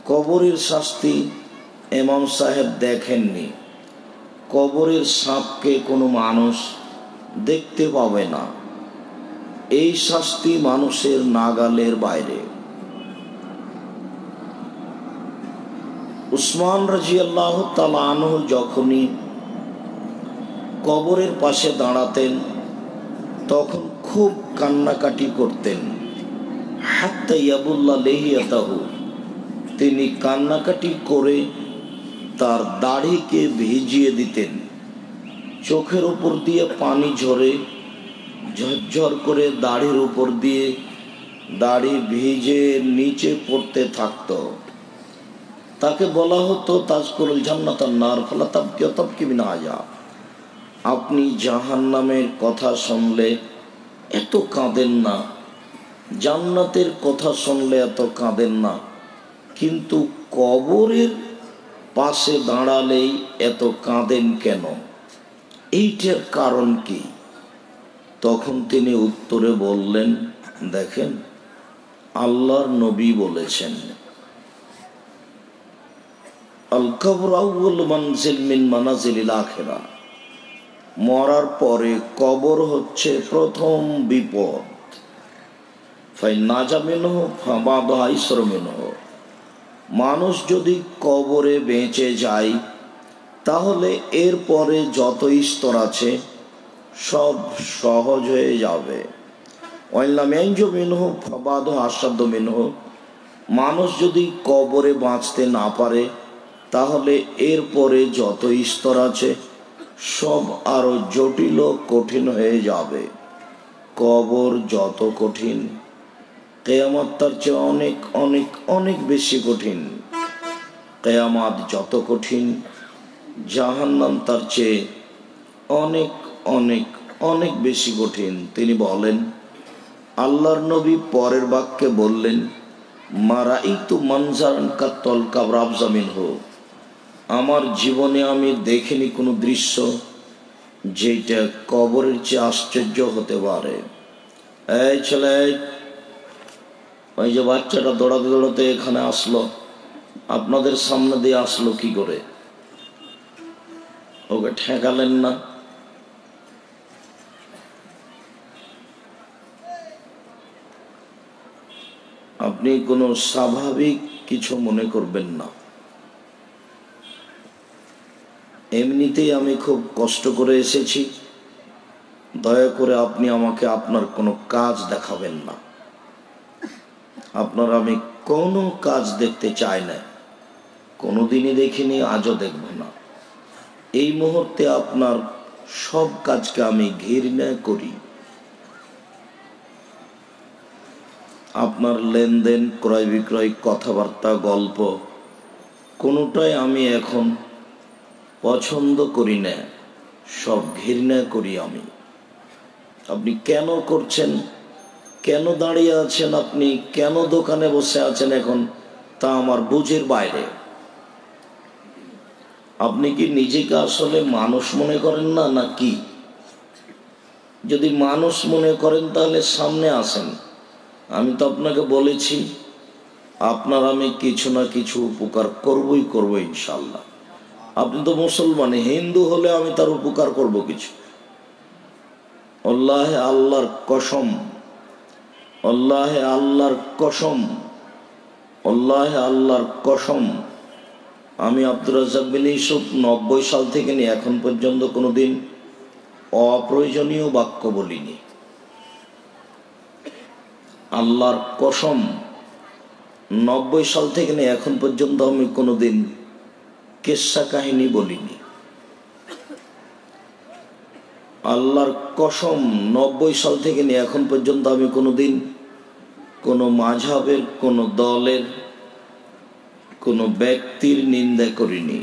কবরের শাস্তি ইমাম সাহেব দেখেননি। কবরের সাপকে কোনো মানুষ দেখতে পাবে না। এই শাস্তি মানুষের নাগালের বাইরে। উসমান রাদিয়াল্লাহু তাআলা আনহু যখনই কবরের পাশে দাঁড়াতেন তখন খুব কান্নাকাটি করতেন। হাত্তা ইয়াবুল্লা লিহিয়াতাহু, তিনি কান্নাকাটি করে তার দাড়িকে ভিজিয়ে দিতেন। চোখের উপর দিয়ে পানি ঝরে ঝরঝর করে দাড়ির উপর দিয়ে দাড়ি ভিজে নিচে পড়তে থাকত। তাকে বলা হতো তাজকুরুল জান্নাত ওয়ান নার ফালা তাবকি ওয়া তাবকি মিন আযাব। আপনি জাহান্নামের কথা শুনলে এত কাঁদেন না, জান্নাতের কথা শুনলে এত কাঁদেন না, কিন্তু কবরের পাশে দাঁড়ালেই এত কাঁদেন কেন? এইটার কারণ কি? তখন তিনি উত্তরে বললেন, দেখেন, আল্লাহর নবী বলেছেন, আল কবর আউয়াল মানজিল মিন মানাজিলিল আখিরাহ, মরার পরে কবর হচ্ছে প্রথম বিপদ। ফাইন নাজা মিনহু ফাবাদা আইসর মিনহু, মানুষ যদি কবরে বেঁচে যায় তাহলে এরপরে যত স্তর আছে সব সহজ হয়ে যাবে। ওয়াইল্লাম ইয়ানজু মিনহু ফাবাদা আসাদ্দু মিনহু, মানুষ যদি কবরে বাঁচতে না পারে তাহলে এরপরে যত স্তর আছে সব আরো জটিল ও কঠিন হয়ে যাবে। কবর যত কঠিন, কিয়ামত তার চেয়ে অনেক অনেক অনেক বেশি কঠিন। কিয়ামত যত কঠিন, জাহান্নাম তার চেয়ে অনেক অনেক অনেক বেশি কঠিন। তিনি বলেন, আল্লাহর নবী পরের বাক্যে বললেন, মা রাআইতু মানজারান কাত্তাল কাবর আফযা মিনহু, আমার জীবনে আমি দেখিনি কোনো দৃশ্য যেটা কবরের চেয়ে আশ্চর্য হতে পারে। এই ছেলে, ওই যে বাচ্চাটা দৌড়াতে দৌড়াতে এখানে আসলো, আপনাদের সামনে দিয়ে আসলো কি করে? ওকে ঠেকালেন না? আপনি কোনো স্বাভাবিক কিছু মনে করবেন না। এমনিতেই আমি খুব কষ্ট করে এসেছি, দয়া করে আপনি আমাকে আপনার কোনো কাজ দেখাবেন না। আপনার আমি কোনো কাজ দেখতে চাই না, কোনোদিনই দেখিনি, আজও দেখব না। এই মুহূর্তে আপনার সব কাজকে আমি ঘৃণা করি। আপনার লেনদেন, ক্রয় বিক্রয়, কথাবার্তা, গল্প, কোনোটাই আমি এখন পছন্দ করি না, সব ঘৃণা করি আমি। আপনি কেন করছেন, কেন দাঁড়িয়ে আছেন, আপনি কেন দোকানে বসে আছেন এখন, তা আমার বুঝের বাইরে। আপনি কি নিজেকে আসলে মানুষ মনে করেন না, না কি? যদি মানুষ মনে করেন তাহলে সামনে আসেন। আমি তো আপনাকে বলেছি আপনার আমি কিছু না কিছু উপকার করবই করব ইনশাল্লাহ। আপনি তো মুসলমান, হিন্দু হলে আমি তার উপকার করব কিছু। আল্লাহে আল্লাহর কসম, আল্লাহে আল্লাহর কসম, আল্লাহে আল্লাহর কসম, আমি আব্দুর রাজ্জাক বিন ইউসুফ 90 সাল থেকে নিয়ে এখন পর্যন্ত কোনোদিন অপ্রয়োজনীয় বাক্য বলিনি। আল্লাহর কসম, 90 সাল থেকে নিয়ে এখন পর্যন্ত আমি কোনোদিন কিস্সা কাহিনী বলিনি। আল্লাহর কসম, 90 সাল থেকে নিয়ে এখন পর্যন্ত আমি কোনোদিন কোনো মাযহাবের, কোনো দলের, কোনো ব্যক্তির নিন্দা করিনি।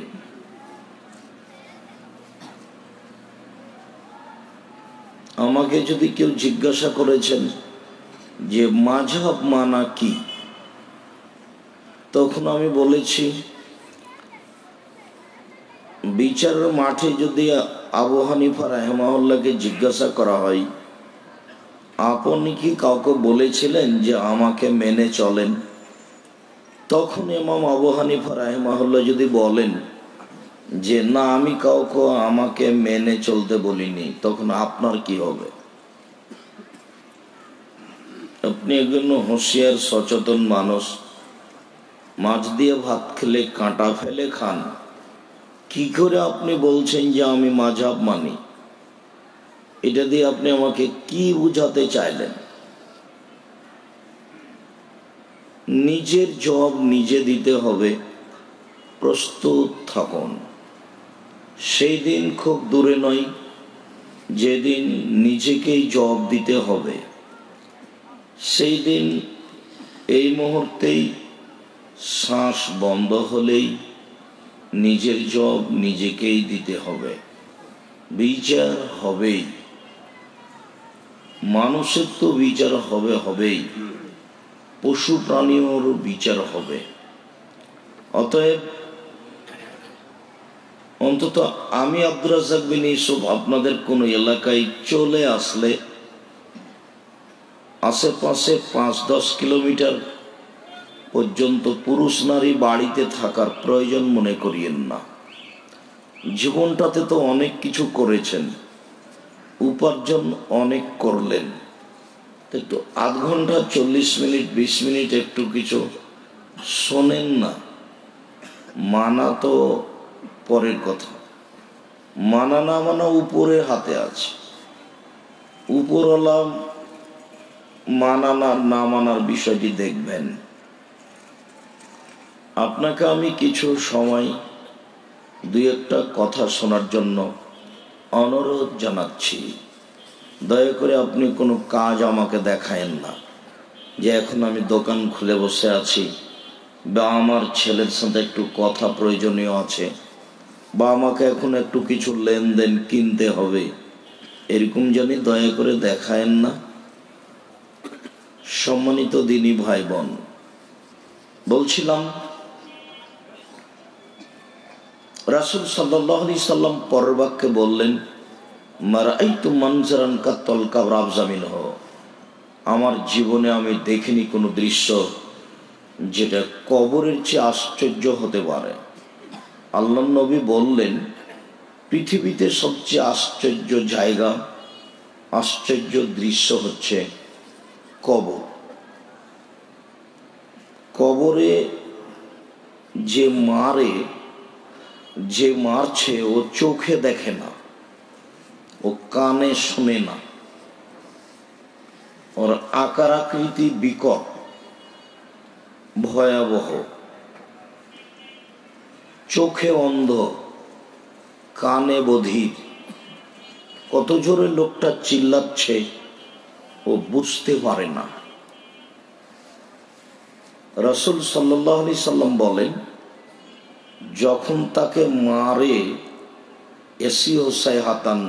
আমাকে যদি কেউ জিজ্ঞাসা করেছেন যে মাযহাব মানা কি, তখন আমি বলেছি বিচারের মাঠে যদি আবু হানিফা রাহিমাহুল্লাহকে জিজ্ঞাসা করা হয়, আপনি কি কাউকে বলেছিলেন যে আমাকে মেনে চলেন? তখন ইমাম আবু হানিফা রাহিমাহুল্লাহ যদি বলেন যে না, আমি কাউকে আমাকে মেনে চলতে বলিনি, তখন আপনার কি হবে? আপনি একজন হুঁশিয়ার সচেতন মানুষ, মাছ দিয়ে ভাত খেলে কাঁটা ফেলে খান, কি করে আপনি বলছেন যে আমি মাযহাব মানি? এটা দিয়ে আপনি আমাকে কি বুঝাতে চাইলেন? নিজের জবাব নিজে দিতে হবে, প্রস্তুত থাকুন। সেই দিন খুব দূরে নয় যেদিন নিজেকেই জবাব দিতে হবে। সেই দিন এই মুহূর্তেই শ্বাস বন্ধ হলেই নিজের জবাব নিজেকেই দিতে হবে। বিচার হবেই, মানুষের তো বিচার হবেই, পশু প্রাণীর বিচার হবে। অতএব অন্তত আমি আব্দুর রাজ্জাক বিন ইউসুফ আপনাদের কোনো এলাকায় চলে আসলে আশেপাশে 5-10 কিলোমিটার পর্যন্ত পুরুষ নারী বাড়িতে থাকার প্রয়োজন মনে করিয়েন না। জীবনটাতে তো অনেক কিছু করেছেন, উপার্জন অনেক করলেন, একটু আধ ঘন্টা 40 মিনিট 20 মিনিট একটু কিছু শোনেন না। মানা তো পরের কথা, মানা না মানা উপরের হাতে আছে। উপরওয়ালা মানা না মানার বিষয়টি দেখবেন। আপনাকে আমি কিছু সময় 2-1টা কথা শোনার জন্য অনুরোধ জানাচ্ছি। দয়া করে আপনি কোনো কাজ আমাকে দেখায়েন না যে এখন আমি দোকান খুলে বসে আছি, বা আমার ছেলের সাথে একটু কথা প্রয়োজনীয় আছে, বা আমাকে এখন একটু কিছু লেনদেন কিনতে হবে, এরকম জানি দয়া করে দেখায়েন না। সম্মানিত দিনী ভাই বোন, বলছিলাম রাসূল সাল্লাল্লাহু আলাইহি সাল্লাম পরের বাক্যে বললেন, মারাআইতু মানজারান কাত্তাল কাবর আফযা মিনহু। আমার জীবনে আমি দেখিনি কোনো দৃশ্য যেটা কবরের চেয়ে আশ্চর্য হতে পারে। আল্লাহর নবী বললেন, পৃথিবীতে সবচেয়ে আশ্চর্য জায়গা, আশ্চর্য দৃশ্য হচ্ছে কবর। কবরে যে মারছে ও চোখে দেখে না, ও কানে শুনে না, ওর আকার আকৃতি বিকট, ভয়াবহ, চোখে অন্ধ, কানে বধির। কত জোরে লোকটা চিল্লাচ্ছে ও বুঝতে পারে না। রাসূল সাল্লাল্লাহু আলাইহি সাল্লাম বলেন, যখন তাকে মারে এসিও সাইহাতান,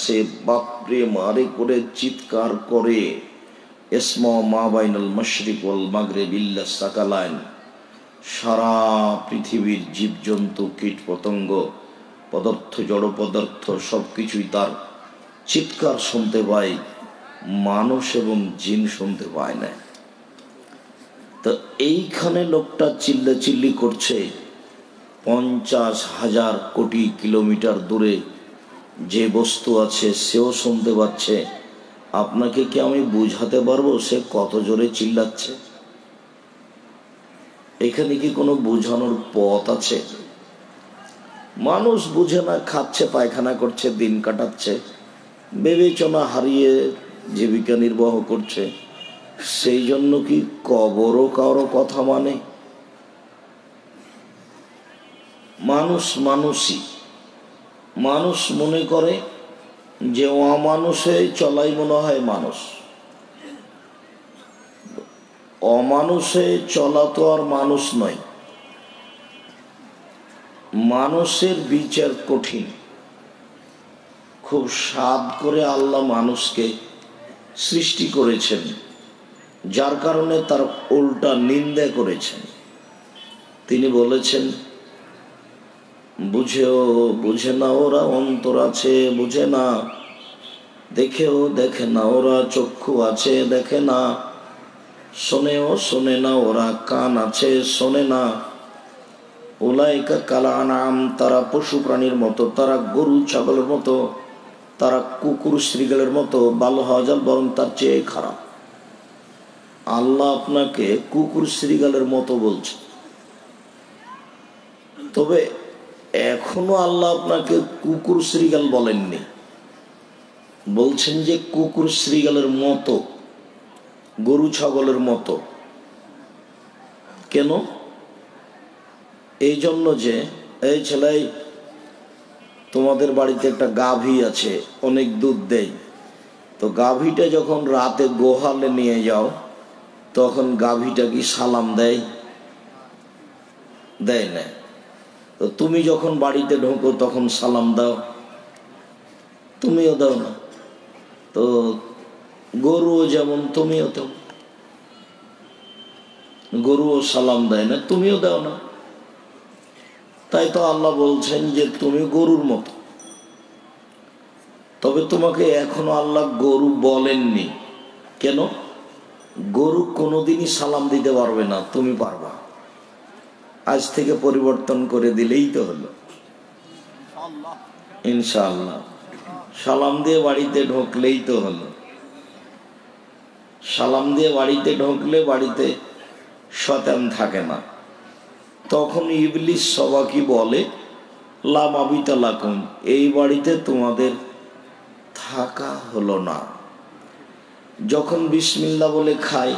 সে বাপরে মারে করে চিৎকার করে, ইসমা মা বাইনাল মাশরিক ওয়াল মাগরিব ইল্লা সাকালাইন, সারা পৃথিবীর জীবজন্তু কীট পতঙ্গ পদার্থ জড় পদার্থ সবকিছুই তার চিৎকার শুনতে পায়, মানুষ এবং জিন শুনতে পায় না। তো এইখানে লোকটা চিল্লাচিল্লি করছে, 50,000 কোটি কিলোমিটার দূরে যে বস্তু আছে সেও শুনতে পাচ্ছে। আপনাকে কি আমি বুঝাতে পারবো সে কত জোরে চিল্লাচ্ছে? এখানে কি কোনো বোঝানোর পথ আছে? মানুষ বুঝে না, খাচ্ছে, পায়খানা করছে, দিন কাটাচ্ছে, বিবেচনা হারিয়ে জীবিকা নির্বাহ করছে। সেই জন্য কি কবরও কারো কথা মানে? মানুষই মানুষ মনে করে যে অমানুষে চলাই মনে হয় মানুষ। অমানুষে চলা তো আর মানুষ নয়। মানুষের বিচার কঠিন, খুব সাধ করে আল্লাহ মানুষকে সৃষ্টি করেছেন, যার কারণে তার উল্টা নিন্দা করেছেন। তিনি বলেছেন, বুঝে না ওরা, অন্তর আছে বুঝে না, দেখেও দেখে না ওরা, চক্ষু আছে দেখে না, শোনেও শোনে না, ওরা কান আছে শোনে না। উলাইকা কাল আনআম, তারা পশু প্রাণীর মতো, তারা গরু ছাগলের মতো, তারা কুকুর শৃগালের মতো। বাল হাজাল, বরং তার চেয়ে খারাপ। আল্লাহ আপনাকে কুকুর শৃগালের মতো বলছে, তবে এখনো আল্লাহ আপনাকে কুকুর শৃগাল বলেননি, বলছেন যে কুকুর শৃগালের মতো, গরু ছাগলের মতো। কেন? এই জন্য যে এই ছেলে, তোমাদের বাড়িতে একটা গাভী আছে, অনেক দুধ দেয়, তো গাভীটা যখন রাতে গোহালে নিয়ে যাও, তখন গাভীটা কি সালাম দেয়? দেয় না। তো তুমি যখন বাড়িতে ঢোকো তখন সালাম দাও? তুমিও দাও না। তো গরুও যেমন, তুমিও তো, গরুও সালাম দেয় না, তুমিও দাও না। তাই তো আল্লাহ বলছেন যে তুমি গরুর মতো। তবে তোমাকে এখনো আল্লাহ গরু বলেননি। কেন? গরু কোনোদিনই সালাম দিতে পারবে না, তুমি পারবা। আজ থেকে পরিবর্তন করে দিলেই তো হলো, ইনশাআল্লাহ। সালাম দিয়ে বাড়িতে ঢুকলেই তো হলো। সালাম দিয়ে বাড়িতে ঢুকলে বাড়িতে শয়তান থাকে না। তখন ইবলিস সবাইকে বলে, লা মাবিতা লাকুম, এই বাড়িতে তোমাদের থাকা হলো না। যখন বিসমিল্লাহ বলে খায়,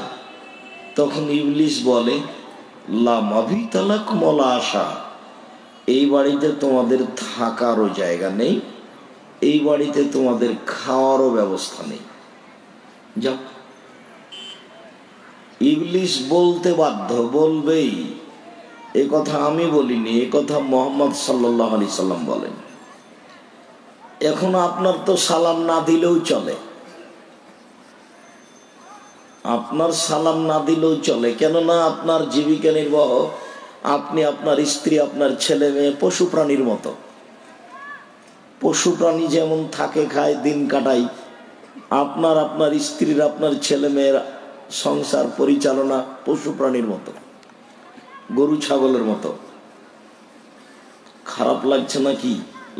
তখন ইবলিস বলে, লা মাবিতা লাকুম ওয়ালা আশা, এই বাড়িতে তোমাদের থাকারও জায়গা নেই, এই বাড়িতে তোমাদের খাওয়ারও ব্যবস্থা নেই, যাও। ইবলিস বলতে বাধ্য, বলবেই। এ কথা আমি বলিনি, এ কথা মুহাম্মদ সাল্লাল্লাহু আলাইহি সাল্লাম বলেন। এখন আপনার তো সালাম না দিলেও চলে, আপনার সালাম না দিলেও চলে। কেননা আপনার জীবিকা নির্বাহ, আপনি, আপনার স্ত্রী, আপনার ছেলে মেয়ে পশু প্রাণীর মতো। পশু প্রাণী যেমন থাকে, খায়, দিন কাটায়, আপনার, আপনার স্ত্রীর, আপনার ছেলে মেয়ের সংসার পরিচালনা পশু প্রাণীর মতো, গরু ছাগলের মতো। খারাপ লাগছে নাকি?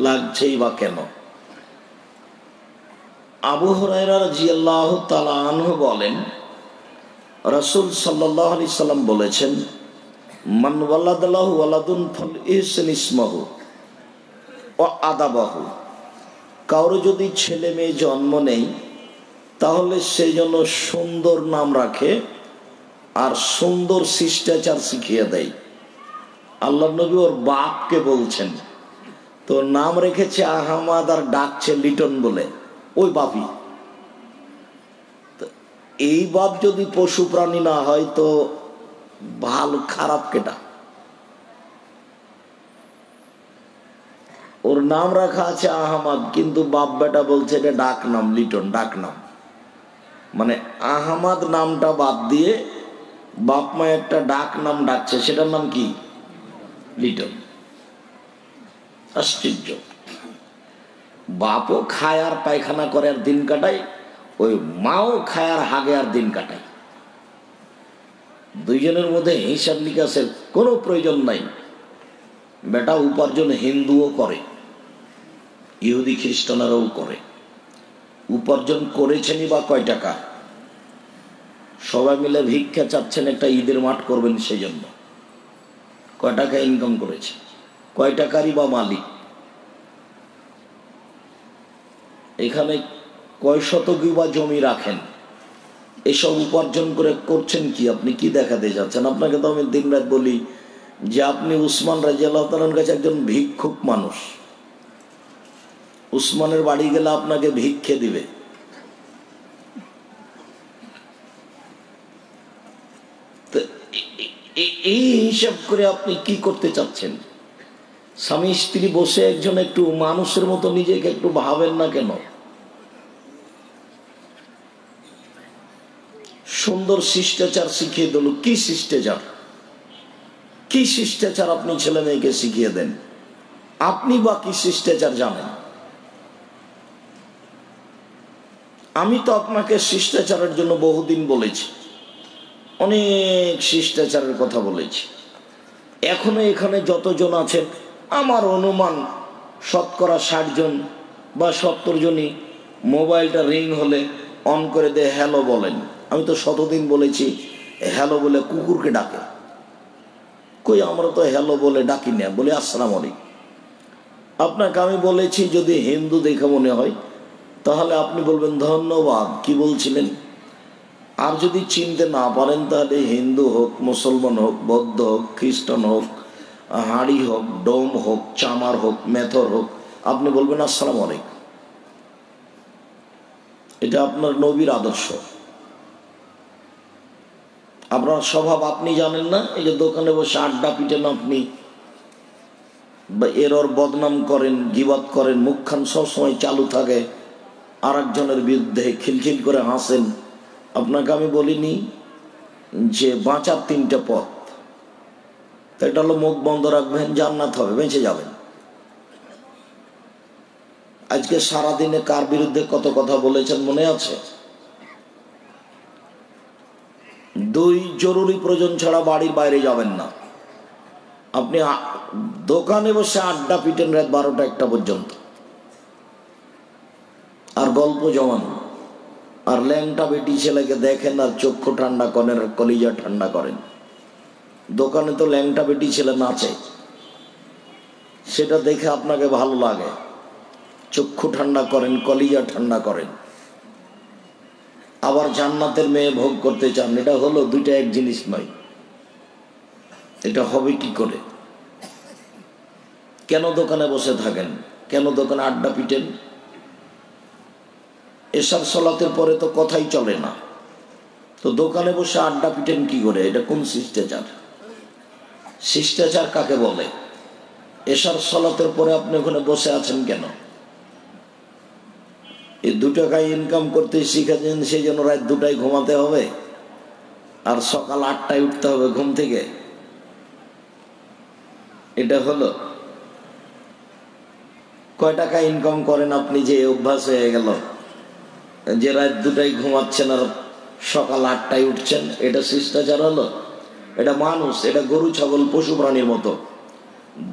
লাগছেই বা কেন? আবু হুরায়রা রাদিয়াল্লাহু তাআলা আনহু বলেন, রাসূল সাল্লাল্লাহু আলাইহি সাল্লাম বলেছেন, মান ওয়ালাদালাহু ওয়ালাদুন ফাল ইহসান ইসমাহু ওয়া আদাবাহু, কারো যদি ছেলে মেয়ে জন্ম নেই, তাহলে সেই জন্য সুন্দর নাম রাখে আর সুন্দর শিষ্টাচার শিখিয়ে দেয়। আল্লাহ নবী ওর বাপকে বলছেন, তো নাম রেখেছে আহমদ আর ডাকছে লিটন বলে, ওই বাপই। এই বাপ যদি পশু প্রাণী না হয়, তো ভালো খারাপ কেটা? ওর নাম রাখা আছে আহমদ, কিন্তু বাপ বেটা বলছে এটা ডাক নাম, লিটন ডাক নাম। মানে আহমদ নামটা বাদ দিয়ে বাপ মা একটা ডাক নাম ডাকছে, সেটার নাম কি? লিটন। আশ্চর্য। বাপও খায় আর পায়খানা করে আর দিন কাটায়, ওই মাও খায় আর হাগে আর দিন কাটায়। দুইজনের মধ্যে হিসাব নিকাশের কোনো প্রয়োজন নাই। বেটা উপার্জন হিন্দুও করে, ইহুদি খ্রিস্টানরাও করে। উপার্জন করেছেনই বা কয় টাকা? সবাই মিলে ভিক্ষা চাচ্ছেন, একটা ঈদের মাঠ করবেন, সেই জন্য কয় টাকা ইনকাম করেছে? কয় টাকারই বা মালিক? এখানে কয় শতকই বা জমি রাখেন? এসব উপার্জন করে করছেন কি? আপনি কি দেখাতে যাচ্ছেন? আপনাকে তো আমি দিন রাত বলি যে আপনি উসমান রাদিয়াল্লাহু তাআলার কাছে একজন ভিক্ষুক মানুষ। উসমানের বাড়ি গেলে আপনাকে ভিক্ষে দিবে। তো এই হিসাব করে আপনি কি করতে চাচ্ছেন? স্বামী স্ত্রী বসে একজন একটু মানুষের মতো নিজেকে একটু ভাবেন না কেন? সুন্দর শিষ্টাচার শিখিয়ে দিল। কি শিষ্টাচার? কি শিষ্টাচার আপনি ছেলে মেয়েকে শিখিয়ে দেন? আপনি বা কি শিষ্টাচার জানেন? আমি তো আপনাকে শিষ্টাচারের জন্য বহুদিন বলেছি, অনেক শিষ্টাচারের কথা বলেছি। এখনো এখানে যতজন আছেন আমার অনুমান শতকরা 60 জন বা 70 জনই মোবাইলটা রিং হলে অন করে দিয়ে হ্যালো বলেন। আমি তো শতদিন বলেছি হ্যালো বলে কুকুরকে ডাকে, কই আমরা তো হ্যালো বলে ডাকি না, বলে আসসালামু আলাইকুম। আপনাকে আমি বলেছি যদি হিন্দু দেখে মনে হয় তাহলে আপনি বলবেন ধন্যবাদ, কি বলছিলেন। আর যদি চিনতে না পারেন তাহলে হিন্দু হোক, মুসলমান হোক, বৌদ্ধ হোক, খ্রিস্টান হোক, হাড়ি হোক, ডোম হোক, চামার হোক, মেথর হোক, আপনি বলবেন আসসালামু আলাইকুম। এটা আপনার নবীর আদর্শ। আপনার স্বভাব আপনি জানেন না। এই যে দোকানে বসে আড্ডা পিটেন আপনি, বা এরর বদনাম করেন, গিবাত করেন, মুখখান সবসময় চালু থাকে, আর একজনের বিরুদ্ধে খিলখিল করে হাসেন। আপনাকে আমি বলিনি যে বাঁচার 3টে পথ? এটা হলো মুখ বন্ধ রাখবেন, জান্নাত হবে, বেঁচে যাবেন। আজকে সারাদিনে কার বিরুদ্ধে কত কথা বলেছেন মনে আছে? 2 জরুরি প্রয়োজন ছাড়া বাড়ির বাইরে যাবেন না। আপনি দোকানে বসে আড্ডা পিটেন রাত 12টা-1টা পর্যন্ত, আর গল্প জমান, আর ল্যাংটা বেটি ছেলেকে দেখেন আর চক্ষু ঠান্ডা করেন আর কলিজা ঠান্ডা করেন। দোকানে তো ল্যাংটা বেটি ছেলে নাচে, সেটা দেখে আপনাকে ভালো লাগে, চক্ষু ঠান্ডা করেন, কলিজা ঠান্ডা করেন। আবার জান্নাতের মেয়ে ভোগ করতে চান, এটা হলো 2টা এক জিনিস নয়। এটা হবে কি করে? কেন দোকানে বসে থাকেন? কেন দোকানে আড্ডা পিটেন? এশার সালাতের পরে তো কথাই চলে না, তো দোকানে বসে আড্ডা পিটেন কি করে? এটা কোন শিষ্টাচার? শিষ্টাচার কাকে বলে? এশার সালাতের পরে আপনি ওখানে বসে আছেন কেন? এই 2 টাকায় ইনকাম করতে শিখেছেন, সেই জন্য রাত 2টায় ঘুমাতে হবে আর সকাল 8টায় উঠতে হবে ঘুম থেকে? এটা হলো? কয় টাকা ইনকাম করেন আপনি যে অভ্যাস হয়ে গেল যে রাত 2টায় ঘুমাচ্ছেন আর সকাল 8টায় উঠছেন? এটা শিষ্টাচার হলো? এটা মানুষ, এটা গরু ছাগল পশু প্রাণীর মতো।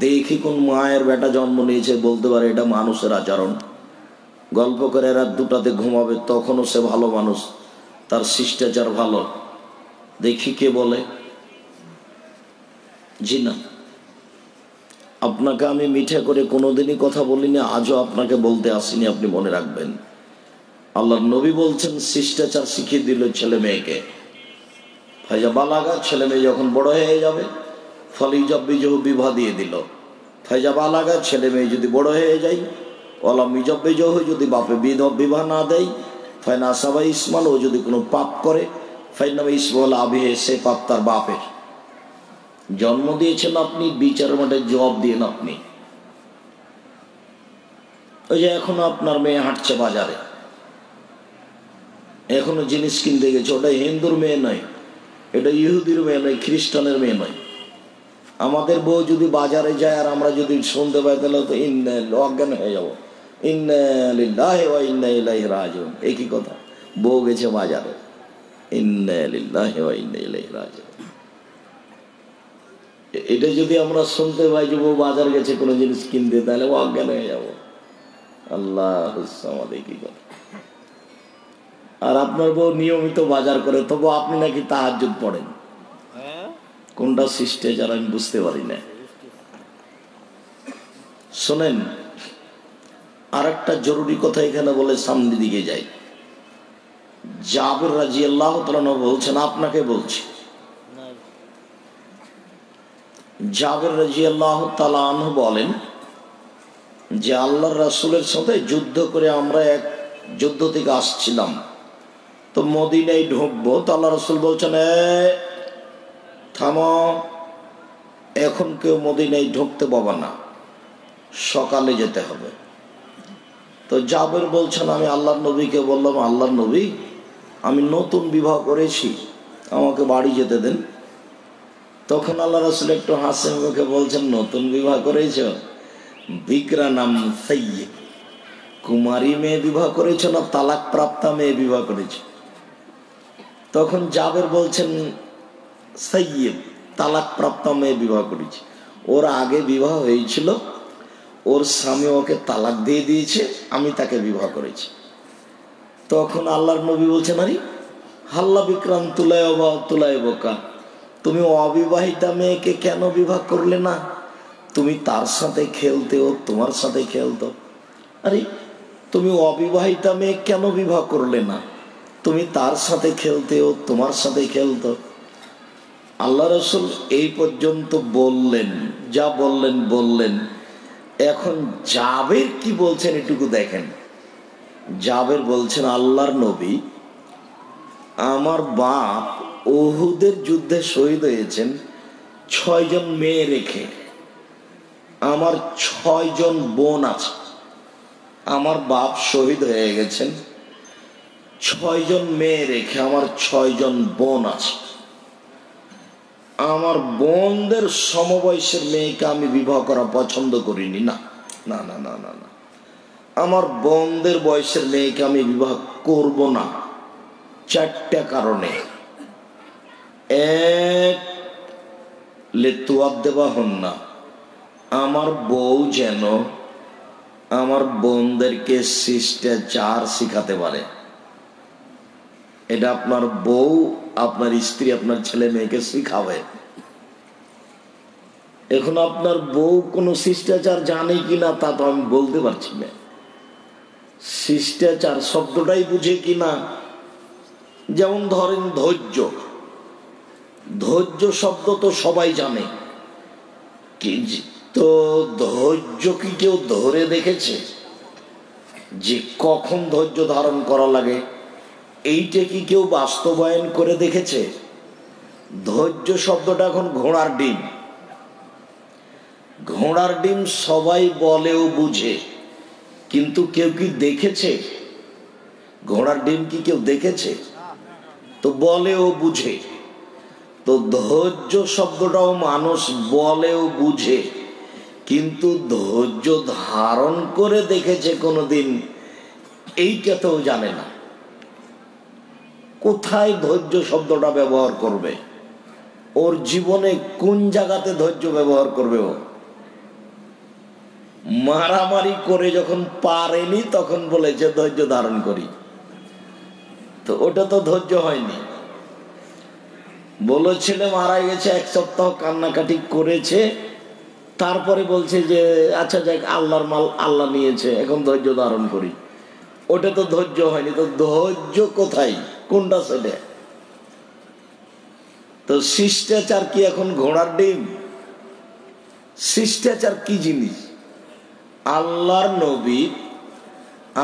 দেখি কোন মায়ের বেটা জন্ম নিয়েছে বলতে পারে এটা মানুষের আচরণ। গল্প করে রাত 2টাতে ঘুমাবে, তখনও সে ভালো মানুষ, তার শিষ্টাচার ভালো। দেখি কে বলে? জি না। আপনাকে আমি মিঠে করে কোনোদিনই কথা বলিনি, আজও আপনাকে বলতে আসিনি, আপনি মনে রাখবেন। আল্লাহর নবী বলছেন শিষ্টাচার শিখিয়ে দিল ছেলে মেয়েকে। ফাইজা বালাগা, ছেলে মেয়ে যখন বড় হয়ে যাবে, ফলিজব্বিজহ বিবাহ দিয়ে দিল। ফাইজা বালাগা, ছেলে মেয়ে যদি বড় হয়ে যায়, ওলামিজব্বিজহ, যদি বাপে বিবাহ না দেয়, ফাইনা সাবা ইসমান, ও যদি কোনো পাপ করে, ফাইনামা ইসমাল আবিহে, সে পাপ তার বাপের। জন্ম দিয়েছেন আপনি, বিচার মাঠে জবাব দিয়েন আপনি। ওই যে এখনো আপনার মেয়ে হাঁটছে বাজারে, এখনো জিনিস কিনতে গেছে, ওটা হিন্দুর মেয়ে নয়, এটা ইহুদির মেয়ে নয়, খ্রিস্টানের মেয়ে নয়। আমাদের বউ যদি বাজারে যায় আর আমরা যদি শুনতে পাই তাহলে তো অজ্ঞান হয়ে যাবো। ইন্না লিল্লাহি ওয়া ইন্না ইলাইহি রাজিউন। একই কথা, বউ গেছে বাজারে, ইন্না লিল্লাহি ওয়া ইন্না ইলাইহি রাজিউন। এটা যদি আমরা শুনতে পাই যে বউ বাজার গেছে কোনো জিনিস কিনতে, তাহলে অজ্ঞান হয়ে যাবো। আল্লাহ আমাদের কি কথা। আর আপনার বউ নিয়মিত বাজার করে, তবু আপনি নাকি তাহাজ্জুদ পড়েন। কোনটা শিষ্টাচার আমি বুঝতে পারি না। শোনেন, আর একটা জরুরি কথা এখানে বলে সামনের দিকে যাই। জাবের রাদিয়াল্লাহু তাআলা বলছেন, আপনাকে বলছি, জাবের রাদিয়াল্লাহু তাআলা আনহু বলেন যে আল্লাহর রাসূলের সাথে যুদ্ধ করে আমরা এক যুদ্ধ থেকে আসছিলাম, তো মদিনায় ঢুকবো, তো আল্লাহ রাসূল বলছেন থামো, এখন কেউ মদিনায় ঢুকতে পাবে না, সকালে যেতে হবে। তো জাবের বলছেন, আমি আল্লাহর নবীকে বললাম, আল্লাহর নবী, আমি নতুন বিবাহ করেছি, আমাকে বাড়ি যেতে দেন। তখন আল্লাহ রাসূল একটু হাসি মুখে বলছেন, নতুন বিবাহ করেছ? বিকরা নাম সাইয়্যিব, কুমারী মেয়ে বিবাহ করেছ না তালাক প্রাপ্তা মেয়ে বিবাহ করেছ? তখন জাবের বলছেন, সাইয়্যিব, তালাক প্রাপ্ত মেয়ে বিবাহ করেছি। ওর আগে বিবাহ হয়েছিল, ওর স্বামী ওকে তালাক দিয়ে দিয়েছে, আমি তাকে বিবাহ করেছি। তখন আল্লাহর নবী বলছেন, আরে হাল্লা বিক্রাম তুলায় বোকা, তুমি অবিবাহিতা মেয়েকে কেন বিবাহ করলে না? তুমি তার সাথে খেলতে, ও তোমার সাথে খেলতো। আরে তুমি অবিবাহিতা মেয়ে কেন বিবাহ করলে না? তুমি তার সাথে খেলতে, ও তোমার সাথে খেলতো। আল্লাহ রাসূল এই পর্যন্ত বললেন, যা বললেন। এখন জাবের কি বলছেন এটুকু দেখেন। জাবের বলছেন, আল্লাহর নবী, আমার বাপ উহুদের যুদ্ধে শহীদ হয়েছেন 6 জন মেয়ে রেখে। আমার 6 জন বোন আছে। আমার বাপ শহীদ হয়ে গেছেন 6 জন মেয়ে রেখে, আমার 6 জন বোন আছে। আমার বোনদের সমবয়সের মেয়েকে আমি বিবাহ করা পছন্দ করিনি। না না না না না না, আমার বোনদের বয়সের মেয়েকে আমি বিবাহ করব না। 4টা কারণে। এক, লেতুয়াব দেওয়া হন না, আমার বউ যেন আমার বোনদেরকে শিষ্টাচার শিখাতে পারে। এটা আপনার বউ, আপনার স্ত্রী, আপনার ছেলে মেয়েকে শিখাবে। এখন আপনার বউ কোনো শিষ্টাচার জানে কিনা তা তো আমি বলতে পারছি না। শিষ্টাচার শব্দটাই বুঝে কিনা। যেমন ধরেন ধৈর্য, ধৈর্য শব্দ তো সবাই জানে, তো ধৈর্য কি কেউ ধরে দেখেছে যে কখন ধৈর্য ধারণ করা লাগে? এইটা কি কেউ বাস্তবায়ন করে দেখেছে? ধৈর্য শব্দটা এখন ঘোড়ার ডিম। ঘোড়ার ডিম সবাই বলেও বুঝে, কিন্তু কেউ কি দেখেছে? ঘোড়ার ডিম কি কেউ দেখেছে? তো বলেও বুঝে। তো ধৈর্য শব্দটাও মানুষ বলেও বুঝে, কিন্তু ধৈর্য ধারণ করে দেখেছে কোনোদিন, এইটা তো জানে না। কোথায় ধৈর্য শব্দটা ব্যবহার করবে? ওর জীবনে কোন জায়গাতে ধৈর্য ব্যবহার করবে? ও মারামারি করে যখন পারেনি তখন বলেছে ধৈর্য ধারণ করি, তো ওটা তো ধৈর্য হয়নি। বলো ছেলে মারা গেছে, 1 সপ্তাহ কান্নাকাটি করেছে, তারপরে বলছে যে আচ্ছা যাক, আল্লাহর মাল আল্লাহ নিয়েছে, এখন ধৈর্য ধারণ করি। ওটা তো ধৈর্য হয়নি। তো ধৈর্য কোথায়, কোনটা ছেলে? তো শিষ্টাচার কি এখন ঘোড়ার ডিম? শিষ্টাচার কি জিনিস? আল্লাহর নবী,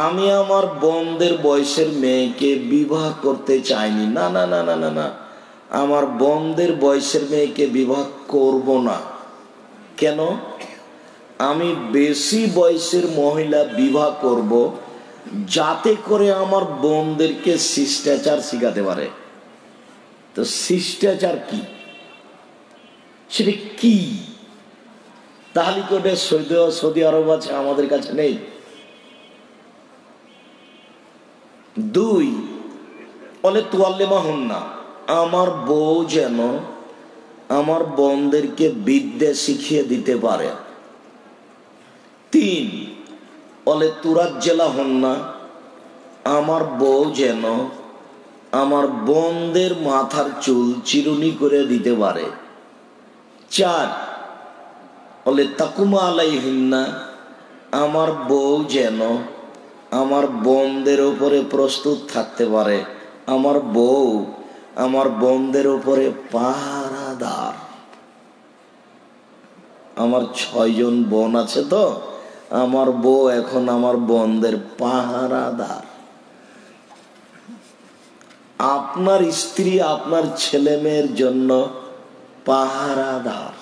আমি আমার বোনদের বয়সের মেয়েকে বিবাহ করতে চাইনি। না না না না না না, আমার বোনদের বয়সের মেয়েকে বিবাহ করব না। কেন? আমি বেশি বয়সের মহিলা বিবাহ করব যাতে করে আমার বোনদেরকে শিষ্টাচার শিখাতে পারে। তো শিষ্টাচার কি, সেটা কি? তাহলে কি ওটা সৌদি আরব আছে, আমাদের কাছে নেই? 2, বলে তোয়াল্লেমা হন না, আমার বউ যেন আমার বোনদেরকে বিদ্যা শিখিয়ে দিতে পারে। 3, বলে তুরাজ্জেলা হন না, আমার বউ যেন আমার বোনদের মাথার চুল চিরুনি করে দিতে পারে। 4, বলে তাকুমা আলাইহিন্না, আমার বউ যেন আমার বোনদের উপরে প্রস্তুত থাকতে পারে। আমার বউ আমার বোনদের উপরে পাহারাদার। আমার 6 জন বোন আছে, তো আমার বউ এখন আমার বোনদের পাহারাদার। আপনার স্ত্রী আপনার ছেলে মেয়ের জন্য পাহারাদার।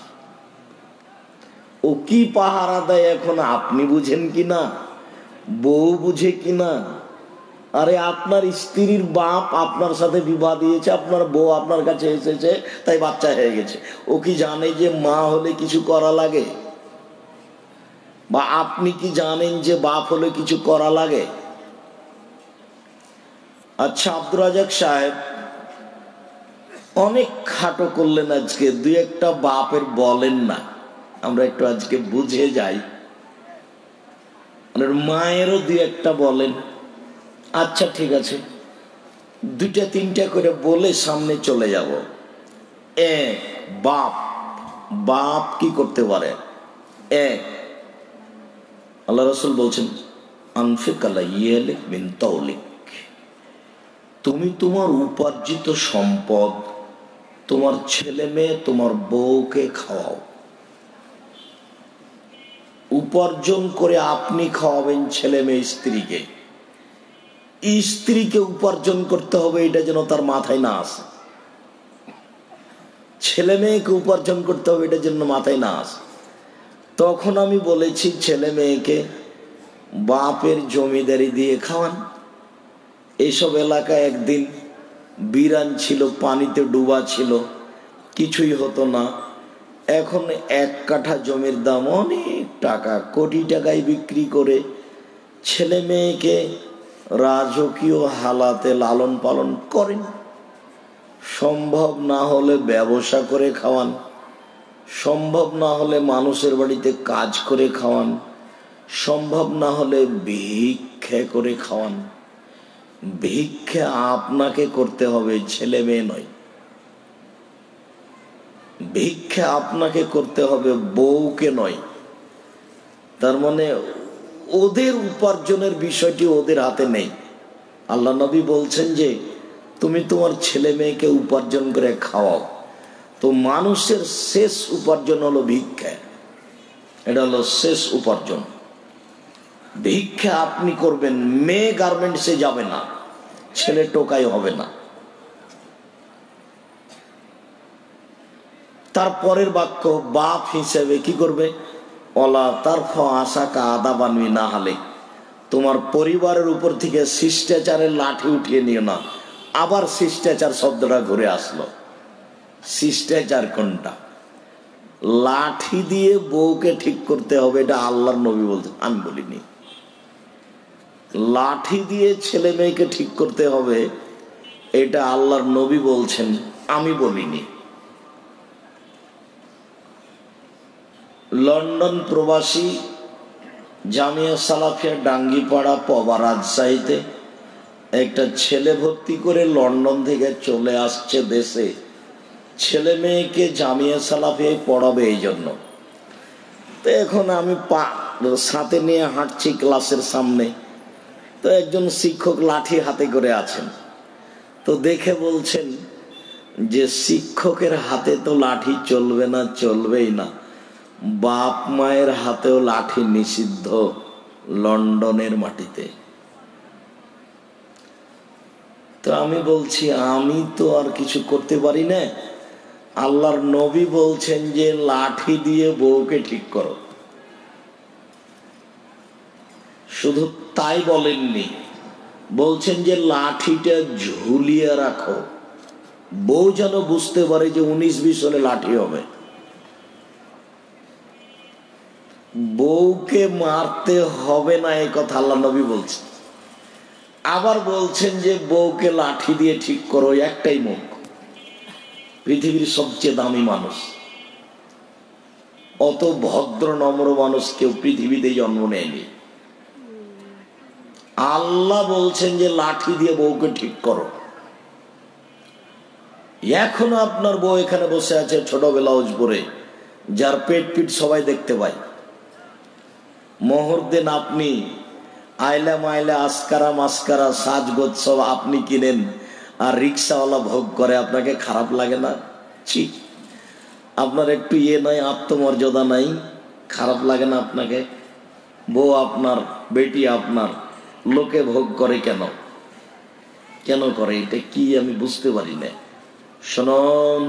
ও কি পাহারা দেয় এখন আপনি বুঝেন কিনা, বউ বুঝে কিনা? আরে আপনার স্ত্রীর বাপ আপনার সাথে বিবাহ দিয়েছে, আপনার বউ আপনার কাছে এসেছে, তাই বাচ্চা হয়ে গেছে। ও কি জানে যে মা হলে কিছু করা লাগে? বা আপনি কি জানেন যে বাপ হলে কিছু করা লাগে? আচ্ছা, আব্দুর রাজাক সাহেব অনেক খাটো করলেন আজকে, দুই একটা বাপের বলেন না, আমরা একটু আজকে বুঝে যাই। মায়েরও দুই একটা বলেন। আচ্ছা ঠিক আছে, দুইটা তিনটা করে বলে সামনে চলে যাব। এক, বাপ। বাপ কি করতে পারে? এক, আল্লাহ রাসূল বলছেন আনফিক আলাইয়ালিক মিন তাওলিক, তুমি তোমার উপার্জিত সম্পদ তোমার ছেলে মেয়ে তোমার বউকে খাওয়াও। উপার্জন করে আপনি খাওয়াবেন ছেলে মেয়ে স্ত্রীকে, স্ত্রীকে উপার্জন করতে হবে এটা যেন তার মাথায় না আসে। ছেলে মেয়েকে উপার্জন করতে হবে এটা যেন মাথায় না আসে। তখন আমি বলেছি ছেলে মেয়েকে বাপের জমিদারি দিয়ে খাওয়ান। এইসব এলাকা একদিন বিরান ছিল, পানিতে ডুবা ছিল, কিছুই হতো না। এখন 1 কাঠা জমির দাম অনেক টাকা, কোটি টাকায় বিক্রি করে ছেলে মেয়েকে রাজকীয় হালাতে লালন পালন করেন। সম্ভব না হলে ব্যবসা করে খাওয়ান, সম্ভব না হলে মানুষের বাড়িতে কাজ করে খাওয়ান, সম্ভব না হলে ভিক্ষা করে খাওয়ান। ভিক্ষা আপনাকে করতে হবে, ছেলে মেয়ে নয়। ভিক্ষা আপনাকে করতে হবে, বউকে নয়। তার মানে ওদের উপার্জনের বিষয়টি ওদের হাতে নেই। আল্লাহ নবী বলছেন যে তুমি তোমার ছেলে মেয়েকে উপার্জন করে খাওয়াও। তো মানুষের শেষ উপার্জন হলো ভিক্ষা, এটা হলো শেষ উপার্জন। ভিক্ষা আপনি করবেন, মেয়ে গার্মেন্টসে যাবে না, ছেলে টোকাই হবে না। তারপরের বাক্য বাপ হিসেবে কি করবে? ওলা তার আশা কা আদা বানবি না হলে, তোমার পরিবারের উপর থেকে শিষ্টাচারের লাঠি উঠিয়ে নিও না। আবার শিষ্টাচার শব্দটা ঘুরে আসলো। শিষ্টাচার কোনটা? লাঠি দিয়ে বউকে ঠিক করতে হবে, এটা আল্লাহর নবী বলছেন, আমি বলিনি। লাঠি দিয়ে ছেলে মেয়েকে ঠিক করতে হবে, এটা আল্লাহর নবী বলছেন, আমি বলিনি। লন্ডন প্রবাসী জামিয়া সালাফিয়া ডাঙ্গিপাড়া পবা রাজশাহীতে একটা ছেলে ভর্তি করে লন্ডন থেকে চলে আসছে দেশে, ছেলে মেয়েকে জামিয়া সালাফিয়ায় পড়াবে এই জন্য। তো এখন আমি সাথে নিয়ে হাঁটছি ক্লাসের সামনে, তো একজন শিক্ষক লাঠি হাতে করে আছেন। তো দেখে বলছেন যে শিক্ষকের হাতে তো লাঠি চলবে না, চলবেই না, বাপ মায়ের হাতেও লাঠি নিষিদ্ধ লন্ডনের মাটিতে। তো আমি বলছি আমি তো আর কিছু করতে পারি না, আল্লাহর নবী বলছেন যে লাঠি দিয়ে বউকে ঠিক করো। শুধু তাই বলেননি, বলছেন যে লাঠিটা ঝুলিয়ে রাখো, বউ যেন বুঝতে পারে যে 19-20 হলে লাঠি হবে। বউকে মারতে হবে না এই কথা আল্লাহ নবী বলছেন। আবার বলছেন যে বউকে লাঠি দিয়ে ঠিক করো, একটাই মুখ, পৃথিবীর সবচেয়ে দামি মানুষ, অত ভদ্র নম্র মানুষ কেউ পৃথিবীতে জন্ম নেয়নি। আল্লাহ বলছেন যে লাঠি দিয়ে বউকে ঠিক করো। এখনো আপনার বউ এখানে বসে আছে ছোট ব্লাউজ পরে, যার পেট পিট সবাই দেখতে পায়। মোহর দিন আপনি আইলা মাইলা আসকারা মাস্কারা সাজগোজ সব আপনি কিনেন, আর রিক্সাওয়ালা ভোগ করে, আপনাকে খারাপ লাগে না? ঠিক আপনার একটু নয়, আত্মমর্যাদা নাই, খারাপ লাগে না আপনাকে? বউ আপনার, বেটি আপনার, লোকে ভোগ করে কেন? কেন করে এটা কি আমি বুঝতে পারি না। শুনুন,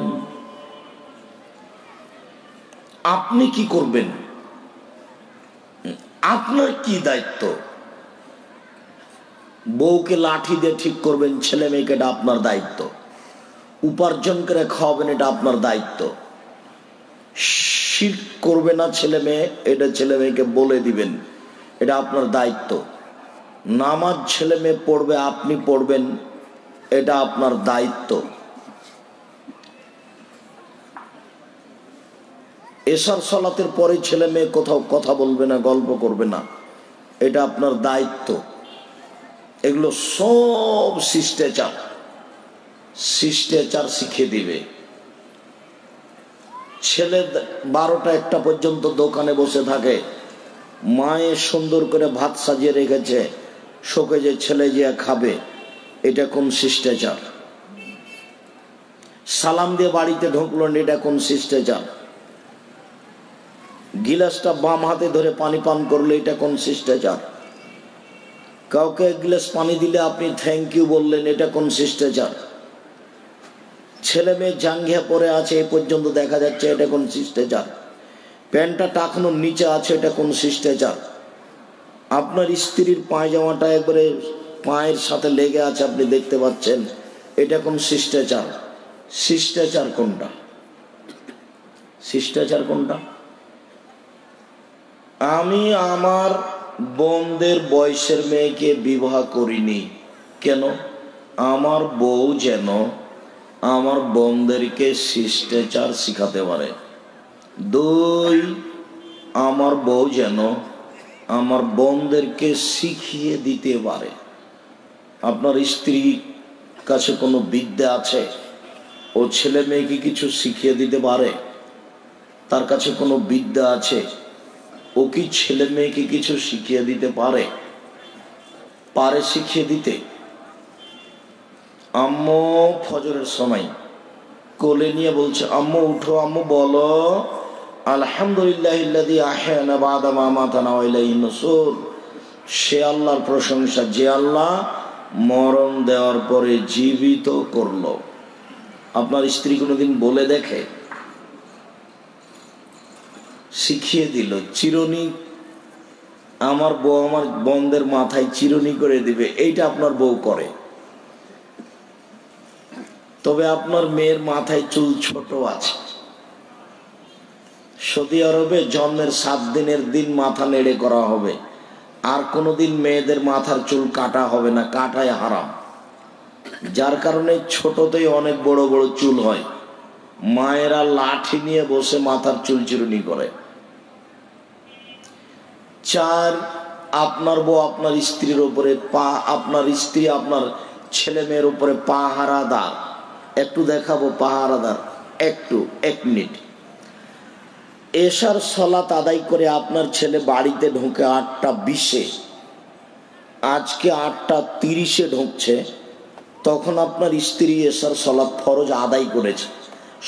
আপনি কি করবেন? আপনার কি দায়িত্ব? বউকে লাঠি দিয়ে ঠিক করবেন, ছেলে মেয়েকে, এটা আপনার দায়িত্ব। উপার্জন করে খাওয়াবেন, এটা আপনার দায়িত্ব। শিরক করবে না ছেলে মেয়ে, এটা ছেলে মেয়েকে বলে দিবেন, এটা আপনার দায়িত্ব। নামাজ ছেলে মেয়ে পড়বে, আপনি পড়বেন, এটা আপনার দায়িত্ব। এশার সালাতের পরে ছেলে মেয়ে কোথাও কথা বলবে না, গল্প করবে না, এটা আপনার দায়িত্ব। এগুলো সব শিষ্টাচার শিখিয়ে দিবে। ছেলে 12টা 1টা পর্যন্ত দোকানে বসে থাকে, মায়ে সুন্দর করে ভাত সাজিয়ে রেখেছে, শোকে যে ছেলে যে খাবে, এটা কোন শিষ্টাচার? সালাম দিয়ে বাড়িতে ঢুকলো, এটা কোন শিষ্টাচার? গিলাসটা বাম হাতে ধরে পানি পান করলে এটা কোন শিষ্টাচার? কাউকে এক গ্লাস পানি দিলে আপনি থ্যাংক ইউ বললেন, এটা কোন শিষ্টাচার? ছেলে মেয়ে জাঙ্গিয়া পরে আছে এই পর্যন্ত দেখা যাচ্ছে, এটা কোন শিষ্টাচার? প্যান্টটা টাকানোর নিচে আছে, এটা কোন শিষ্টাচার? আপনার স্ত্রীর পায়জামাটা একবারে পায়ের সাথে লেগে আছে, আপনি দেখতে পাচ্ছেন, এটা কোন শিষ্টাচার? শিষ্টাচার কোনটা? শিষ্টাচার কোনটা? আমি আমার বোনদের বয়সের মেয়েকে বিবাহ করিনি কেন? আমার বউ যেন আমার বোনদেরকে শিষ্টাচার শিখাতে পারে। 2, আমার বউ যেন আমার বোনদেরকে শিখিয়ে দিতে পারে। আপনার স্ত্রীর কাছে কোনো বিদ্যা আছে? ও ছেলে মেয়েকে কিছু শিখিয়ে দিতে পারে? তার কাছে কোনো বিদ্যা আছে? ও কি ছেলে মেয়েকে কিছু শিখিয়ে দিতে পারে? পারে শিখিয়ে দিতে? আম্মু ফজরের সময় কোলে নিয়ে বলছে, আম্মু উঠো, আম্মু বলো আলহামদুলিল্লাহিল্লাযী আহয়ানা বা'দা মা আমাতানা ওয়া ইলাইহিন নুশুর। সে আল্লাহর প্রশংসা যে আল্লাহ মরণ দেওয়ার পরে জীবিত করলো। আপনার স্ত্রী কোনোদিন বলে দেখে? শিখিয়ে দিল। চিরুনি, আমার বউ আমার বোনদের মাথায় চিরুনি করে দিবে, এইটা আপনার বউ করে। তবে আপনার মেয়ের মাথায় চুল ছোট আছে। সৌদি আরবে জন্মের 7 দিনের দিন মাথা নেড়ে করা হবে, আর কোনোদিন মেয়েদের মাথার চুল কাটা হবে না, কাটায় হারাম। যার কারণে ছোটতেই অনেক বড় বড় চুল হয়। মায়েরা লাঠি নিয়ে বসে মাথার চুল চিরুনি করে। 4, আপনার বউ আপনার স্ত্রীর উপরে আপনার স্ত্রী আপনার ছেলে মেয়ের উপরে পাহারাদার। একটু দেখাবো পাহারাদার, একটু 1 মিনিট। এশার সালাত আদায় করে আপনার ছেলে বাড়িতে ঢোকে 8টা 20-এ, আজকে 8টা 30-এ ঢুকছে, তখন আপনার স্ত্রী এশার সালাত ফরজ আদায় করেছে,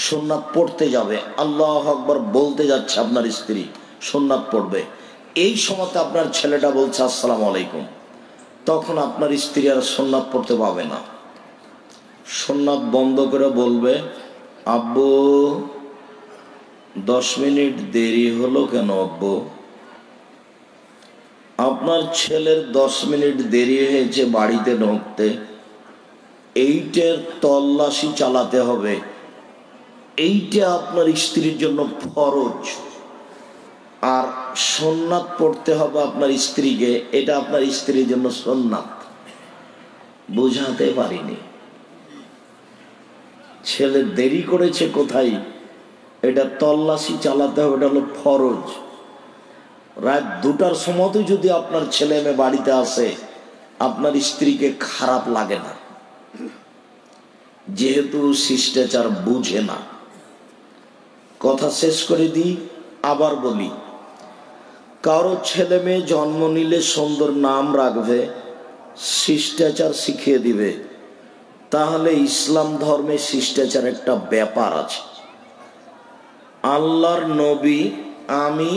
সুন্নাত পড়তে যাবে, আল্লাহু আকবার বলতে যাচ্ছে, আপনার স্ত্রী সুন্নাত পড়বে। এই সময়তে আপনার ছেলেটা বলছে আসসালামু আলাইকুম, তখন আপনার স্ত্রী আর সুন্নাত পড়তে পাবে না। সুন্নাত বন্ধ করে বলবে, আব্বু 10 মিনিট দেরি হলো কেন আব্বু? আপনার ছেলের 10 মিনিট দেরি হয়েছে বাড়িতে ঢুকতে, এইটার তল্লাশি চালাতে হবে। এইটা আপনার স্ত্রীর জন্য ফরজ, আর সুন্নাত পড়তে হবে আপনার স্ত্রীকে, এটা আপনার স্ত্রীর জন্য সুন্নাত। বুঝাতে পারিনি। ছেলে দেরি করেছে কোথায়, এটা তল্লাশি চালাতে হবে, এটা হলো ফরজ। রাত 2টার সময়তে যদি আপনার ছেলে মেয়ে বাড়িতে আসে, আপনার স্ত্রীকে খারাপ লাগে না, যেহেতু শিষ্টাচার বুঝে না। কথা শেষ করে দিই, আবার বলি, কারো ছেলে মেয়ে জন্ম নিলে সুন্দর নাম রাখবে, শিষ্টাচার শিখিয়ে দিবে, তাহলে ইসলাম ধর্মে শিষ্টাচার একটা ব্যাপার আছে। আল্লাহর নবী, আমি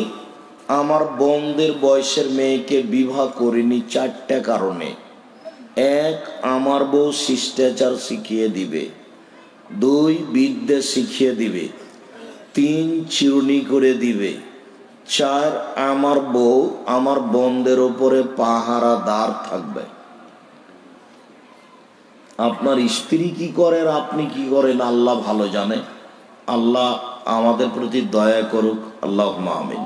আমার বোনদের বয়সের মেয়েকে বিবাহ করিনি 4টা কারণে। 1, আমার বউ শিষ্টাচার শিখিয়ে দিবে। 2, বিদ্যা শিখিয়ে দিবে। 3, চিরুনি করে দিবে। 4, আমার বউ আমার বোনদের উপরে পাহারাদার থাকবে। আপনার স্ত্রী কি করে আর আপনি কি করেন আল্লাহ ভালো জানে। আল্লাহ আমাদের প্রতি দয়া করুক, আল্লাহুম্মা আমিন।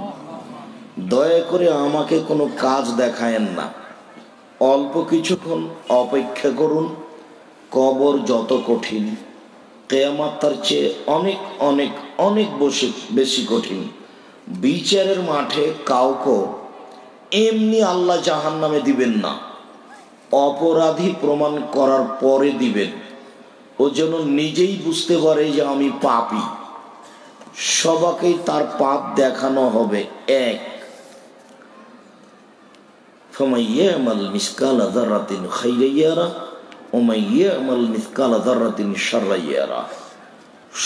দয়া করে আমাকে কোনো কাজ দেখায়েন না, অল্প কিছুক্ষণ অপেক্ষা করুন। কবর যত কঠিন, কিয়ামত তার চেয়ে অনেক অনেক অনেক বেশি কঠিন। বিচারের মাঠে কাউকে এমনি আল্লাহ জাহান্নামে দিবেন না, অপরাধী প্রমাণ করার পরে দিবেন। ও যেন নিজেই বুঝতে পারে যে আমি পাপী। সবাইকেই তার পাপ দেখানো হবে এক। ফামান ইয়ামাল মিসকালা যাররাতিন খাইরান ইয়ারা ওয়া মান ইয়ামাল মিসকালা যাররাতিন শাররান ইয়ারা।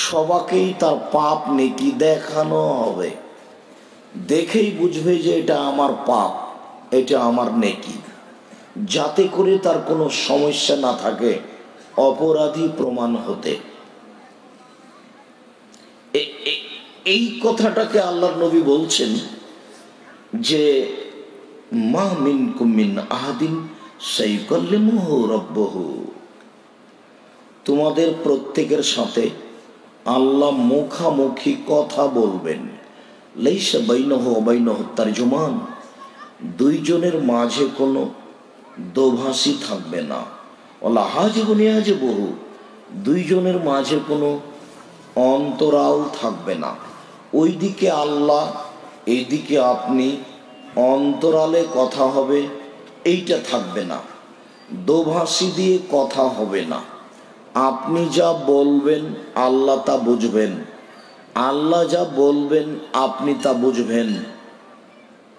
সবাইকেই তার পাপ নেকি দেখানো হবে, দেখেই বুঝবে যে এটা আমার পাপ, এটা আমার নেকি, যাতে করে তার কোনো সমস্যা না থাকে অপরাধী প্রমাণ হতে। এই কথাটাকে আল্লাহর নবী বলছেন যে মা মিনকুম মিন আহাদিন সাইয়ুকাল্লিমুহু রাব্বুহু, তোমাদের প্রত্যেকের সাথে আল্লাহ মুখামুখি কথা বলবেন। লাইসা বাইনাহু ওয়া বাইনাহু তারজুমান, দুইজনের মাঝে কোনো দোভাষী থাকবে না। ওয়ালা হাজিবুন ইয়াজিবুহু, দুইজনের মাঝে কোনো অন্তরাল থাকবে না। ওইদিকে আল্লাহ, এইদিকে আপনি, অন্তরালে কথা হবে এইটা থাকবে না। দোভাষী দিয়ে কথা হবে না। আপনি যা বলবেন আল্লাহ তা বুঝবেন, আল্লাহ যা বলবেন আপনি তা বুঝবেন,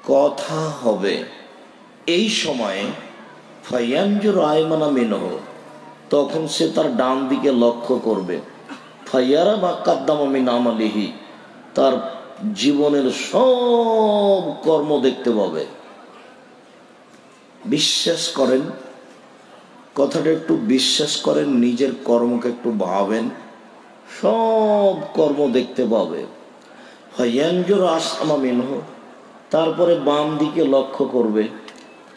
কথা হবে। এই সময়ে ফায়ানজুর আয়মানা মিনহু, তখন সে তার ডান দিকে লক্ষ্য করবে। ফায়ারা মা কাদ্দামা মিন আমালিহি, তার জীবনের সব কর্ম দেখতে পাবে। বিশ্বাস করেন, কথাটা একটু বিশ্বাস করেন, নিজের কর্মকে একটু ভাবেন, সব কর্ম দেখতে পাবে। ফায়ানজুর আসআমা মিনহু, তারপরে বাম দিকে লক্ষ্য করবে।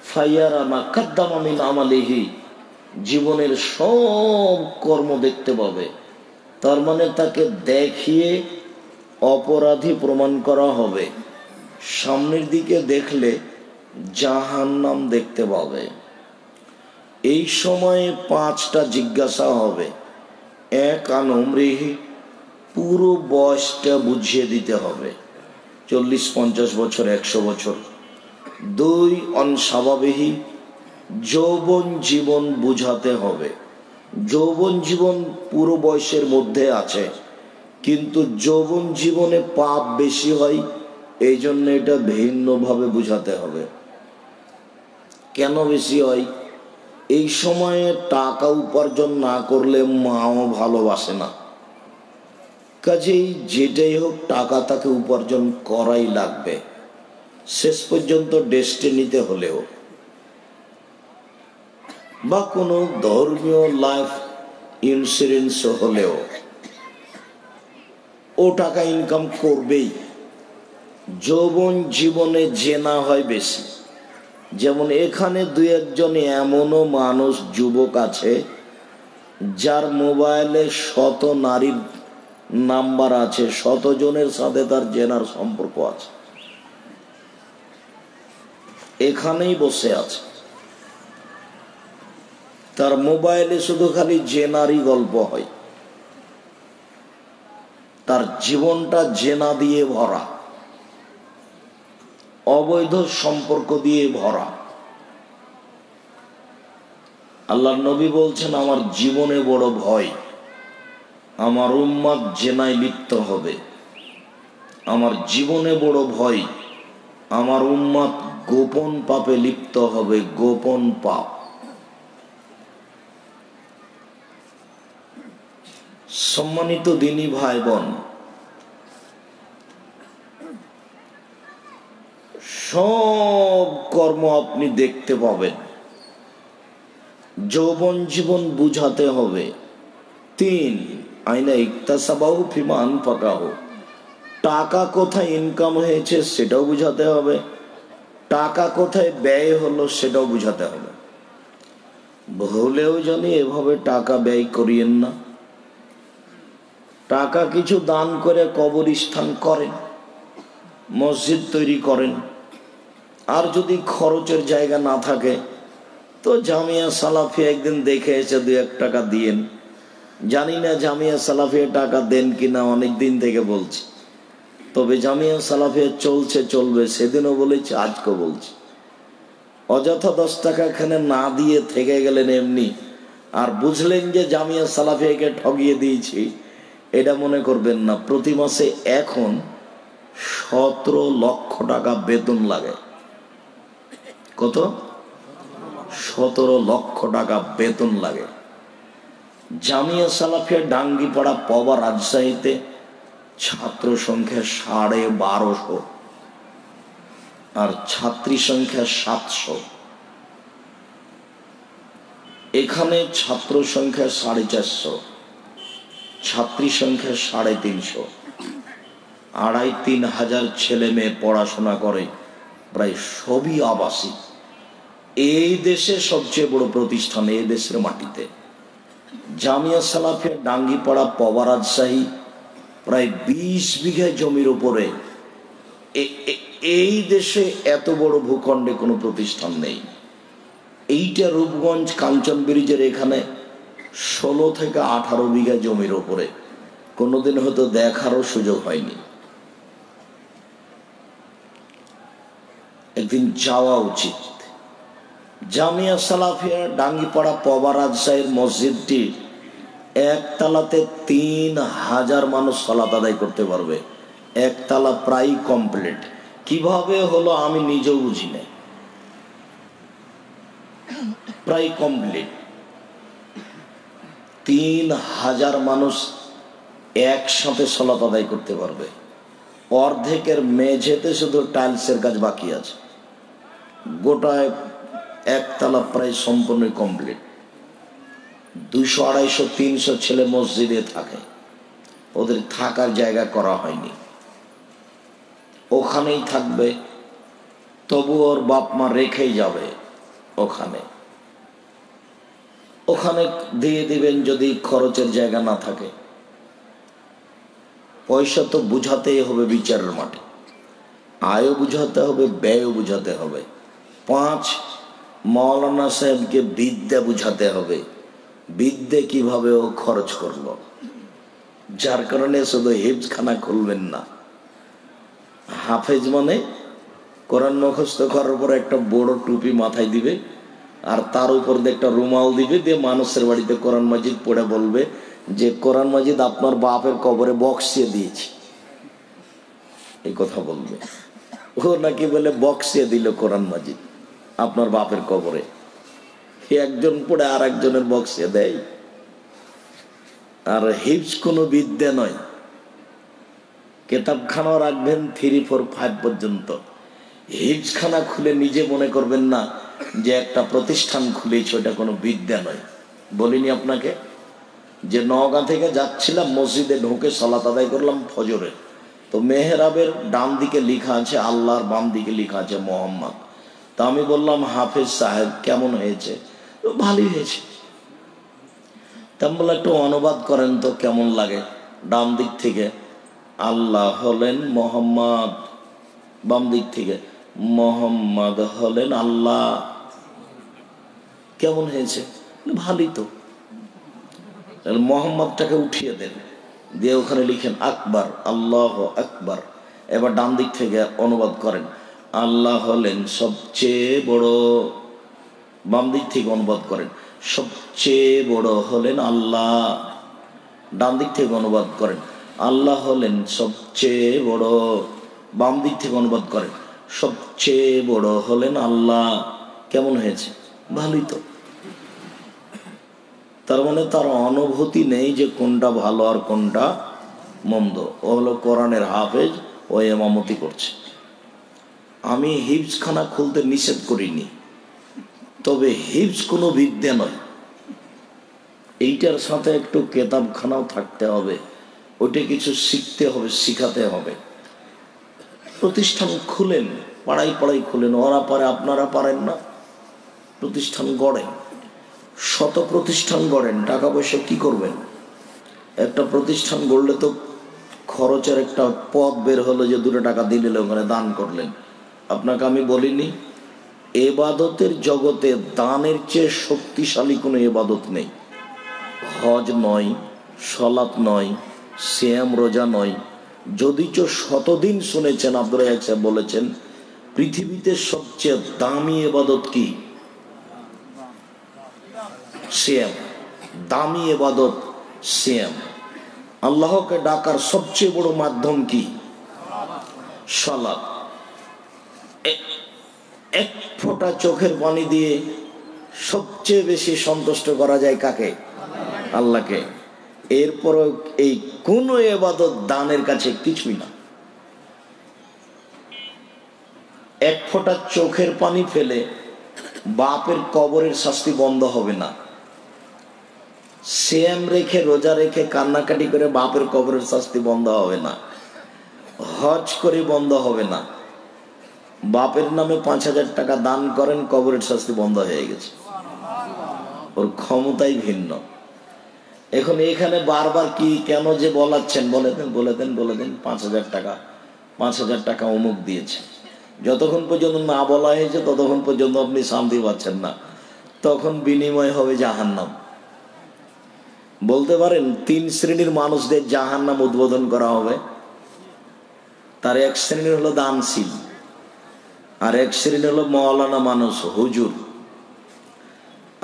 ফায়ারা মা কাদ্দামা মিন আমালিহি, জীবনের সব কর্ম দেখতে পাবে। তার মানে তাকে দেখিয়ে অপরাধী প্রমাণ করা হবে। সামনের দিকে দেখলে জাহান্নাম দেখতে পাবে। এই সময়ে 5টা জিজ্ঞাসা হবে। 1 আন উমরিহি, পুরো বয়সটা বুঝিয়ে দিতে হবে, 40-50 বছর, 100 বছর। 2 অন স্বাভাবিহি, যৌবন জীবন বুঝাতে হবে। যৌবন জীবন পুরো বয়সের মধ্যে আছে, কিন্তু যৌবন জীবনে পাপ বেশি হয়, এই জন্য এটা ভিন্নভাবে বুঝাতে হবে। কেন বেশি হয়? এই সময়ে টাকা উপার্জন না করলে মাও ভালোবাসে না, কাজেই যেটাই হোক টাকা তাকে উপার্জন করাই লাগবে, শেষ পর্যন্ত ডেস্টিনিতে হলেও, বা কোনো ধর্মীয় লাইফ ইন্স্যুরেন্স হলেও ও টাকা ইনকাম করবেই। যৌবন জীবনে জেনা হয় বেশি। যেমন এখানে 2-1 এমনও মানুষ, যুবক আছে যার মোবাইলে 100 নারীর নাম্বার আছে, 100 জনের সাথে তার জেনার সম্পর্ক আছে, এখানেই বসে আছে, তার মোবাইলে শুধু খালি জেনারই গল্প হয়, তার জীবনটা জেনা দিয়ে ভরা, অবৈধ সম্পর্ক দিয়ে ভরা। আল্লাহর নবী বলছেন, আমার জীবনে বড় ভয়, আমার উম্মত জেনায় লিপ্ত হবে। আমার জীবনে বড় ভয়, আমার উম্মত গোপন পাপে লিপ্ত হবে, গোপন পাপ। সম্মানিত দিনী ভাই বোন, সব কর্ম আপনি দেখতে পাবেন। যৌবন জীবন বুঝাতে হবে। 3 আইনা ইকতাসাবাহু ফিমা আনফাকাহু, টাকা কোথায় ইনকাম হয়েছে সেটাও বুঝাতে হবে, টাকা কোথায় ব্যয় হলো সেটাও বুঝাতে হবে। ভুলেও জানি এভাবে টাকা ব্যয় করিয়েন না। টাকা কিছু দান করে কবরস্থান করেন, মসজিদ তৈরি করেন, আর যদি খরচের জায়গা না থাকে তো জামিয়া সালাফিয়া একদিন দেখে এসে 2-1 টাকা দিয়েন। জানি না জামিয়া সালাফিয়া টাকা দেন কিনা, অনেক দিন থেকে বলছি, তবে জামিয়া সালাফিয়া চলছে, চলবে, সেদিনও বলেছি, আজকেও বলছি। অযথা 10 টাকা এখানে না দিয়ে থেকে গেলেন এমনি, আর বুঝলেন যে জামিয়া সালাফিয়াকে ঠগিয়ে দিয়েছি, এটা মনে করবেন না। প্রতি মাসে এখন 17 লক্ষ টাকা বেতন লাগে। কত? 17 লক্ষ টাকা বেতন লাগে। জামিয়া সালাফিয়া ডাঙ্গিপাড়া পবা রাজশাহীতে ছাত্র সংখ্যা 1250 আর ছাত্রী সংখ্যা 700। এখানে ছাত্র সংখ্যা 450, ছাত্রী সংখ্যা 350। 2,5-3 হাজার ছেলে মেয়ে পড়াশোনা করে, প্রায় সবই আবাসিক। এই দেশে সবচেয়ে বড় প্রতিষ্ঠান, এই দেশের মাটিতে জামিয়া সালাফিয়া ডাঙ্গিপাড়া পবা রাজশাহী, প্রায় 20 বিঘা জমির উপরে। এই দেশে এত বড় ভূখণ্ডে কোনো প্রতিষ্ঠান নেই। এইটা রূপগঞ্জ কাঞ্চন ব্রিজের এখানে 16 থেকে 18 বিঘা জমির উপরে। কোনোদিন হয়তো দেখারও সুযোগ হয়নি, একদিন যাওয়া উচিত। জামিয়া সালাফিয়া ডাঙ্গিপাড়া পবা রাজশাহীর মসজিদটি একতলাতে 3,000 মানুষ সালাত আদায় করতে পারবে। একতলা প্রায় কমপ্লিট। কিভাবে হলো আমি নিজেও বুঝি না, প্রায় কমপ্লিট। 3,000 মানুষ একসাথে সালাত আদায় করতে পারবে। অর্ধেকের মেঝেতে শুধু টাইলসের কাজ বাকি আছে, গোটায় একতলা প্রায় সম্পূর্ণ কমপ্লিট। 200, 250, 300 ছেলে মসজিদে থাকে, ওদের থাকার জায়গা করা হয়নি, ওখানেই থাকবে। তবু ওর বাপ মা রেখেই যাবে ওখানে। ওখানে দিয়ে দিবেন যদি খরচের জায়গা না থাকে। পয়সা তো বুঝাতেই হবে বিচারের মাঠে, আয়ও বুঝাতে হবে, ব্যয়ও বুঝাতে হবে। 5, মৌলানা সাহেবকে বিদ্যা বুঝাতে হবে, বিদ্যে কিভাবে ও খরচ করলো। যার কারণে শুধু হিফজখানা খুলবেন না। হাফেজ মানে কোরআন মুখস্থ করার পর একটা বড় টুপি মাথায় দিবে, আর তার উপর দিয়ে একটা রুমাল দিবে, দিয়ে মানুষের বাড়িতে কোরআন মাজিদ পড়ে বলবে যে কোরআন মাজিদ আপনার বাপের কবরে বক্সিয়ে দিয়েছি, এই কথা বলবে। ও নাকি বলে বক্সিয়ে দিল কোরআন মাজিদ আপনার বাপের কবরে। একজন পড়ে আর একজনের বক্সিয়ে দেয়। আর হিফজ কোনো বিদ্যা নয়। কেতাবখানা রাখবেন 3, 4, 5 পর্যন্ত। হিফজখানা খুলে নিজে মনে করবেন না যে একটা প্রতিষ্ঠান খুলেছে, ওটা কোনো বিদ্যা নয়। বলিনি আপনাকে যে নওগাঁ থেকে যাচ্ছিলাম, মসজিদে ঢুকে সালাত আদায় করলাম ফজরে, তো মেহরাবের ডান দিকে লেখা আছে আল্লাহর, বাম দিকে লেখা আছে মোহাম্মদ। তা আমি বললাম হাফেজ সাহেব কেমন হয়েছে? ভালোই হয়েছে। তা বলে একটু অনুবাদ করেন তো কেমন লাগে। ডান দিক থেকে আল্লাহ হলেন মোহাম্মদ, বাম দিক থেকে মোহাম্মদ হলেন আল্লাহ, কেমন হয়েছে? ভালোই তো। মোহাম্মদটাকে উঠিয়ে দেন, দিয়ে ওখানে লিখেন আকবার, আল্লাহ আকবার। এবার ডান দিক থেকে অনুবাদ করেন আল্লাহ হলেন সবচেয়ে বড়। বাম দিক থেকে অনুবাদ করেন সবচেয়ে বড় হলেন আল্লাহ। ডান দিক থেকে অনুবাদ করেন আল্লাহ হলেন সবচেয়ে বড়। বাম দিক থেকে অনুবাদ করেন সবচেয়ে বড় হলেন আল্লাহ। কেমন হয়েছে? ভালোই তো। তার মানে তার অনুভূতি নেই যে কোনটা ভালো আর কোনটা মন্দ। ও হলো কোরআনের হাফেজ, ও ইমামতি করছে। আমি হিফজখানা খুলতে নিষেধ করিনি, তবে হিফজ কোনো বিদ্যা নয়। এইটার সাথে একটু কেতাবখানাও থাকতে হবে, ওইটা কিছু শিখতে হবে, শিখাতে হবে। প্রতিষ্ঠান খুলেন, পাড়াই পাড়াই খুলেন। ওরা পারে, আপনারা পারেন না। প্রতিষ্ঠান গড়েন, শত প্রতিষ্ঠান গড়েন। টাকা পয়সা কি করবেন? একটা প্রতিষ্ঠান গড়লে তো খরচের একটা পথ বের হলো যে 2 টাকা দিলে ওখানে দান করলেন। আপনাকে আমি বলিনি এবাদতের জগতে দানের চেয়ে শক্তিশালী কোনো এবাদত নেই। হজ নয়, সলাত নয়, সিয়াম রোজা নয়, যদিচ শতদিন শুনেছেন, আব্দুর রাজ্জাক সাহেব বলেছেন পৃথিবীতে সবচেয়ে দামি ইবাদত কি? সিয়াম। দামি ইবাদত সিয়াম। আল্লাহকে ডাকার সবচেয়ে বড় মাধ্যম কি? সালাত। এক ফোঁটা চোখের পানি দিয়ে সবচেয়ে বেশি সন্তুষ্ট করা যায় কাকে? আল্লাহকে। এরপরও এই কোন ইবাদত দানের কাছে কিছুই না। এক ফোঁটা চোখের পানি ফেলে বাপের কবরের শাস্তি বন্ধ হবে না। সিয়াম রেখে রোজা রেখে কান্নাকাটি করে বাপের কবরের শাস্তি বন্ধ হবে না। হজ করে বন্ধ হবে না। বাপের নামে 5,000 টাকা দান করেন, কবরের শাস্তি বন্ধ হয়ে গেছে। ওর ক্ষমতাই ভিন্ন। এখন এখানে বারবার কি কেন যে বলাচ্ছেন, বলে দেন 5,000 টাকা অমুক দিয়েছে। যতক্ষণ পর্যন্ত না বলা হয়েছে ততক্ষণ পর্যন্ত আপনি শান্তি পাচ্ছেন না, তখন বিনিময় হবে জাহান্নাম। বলতে পারেন 3 শ্রেণীর মানুষদের জাহান্নাম উদ্বোধন করা হবে। তার এক শ্রেণী হলো দানশীল, আর এক শ্রেণী হলো মাওলানা মানুষ, হুজুর,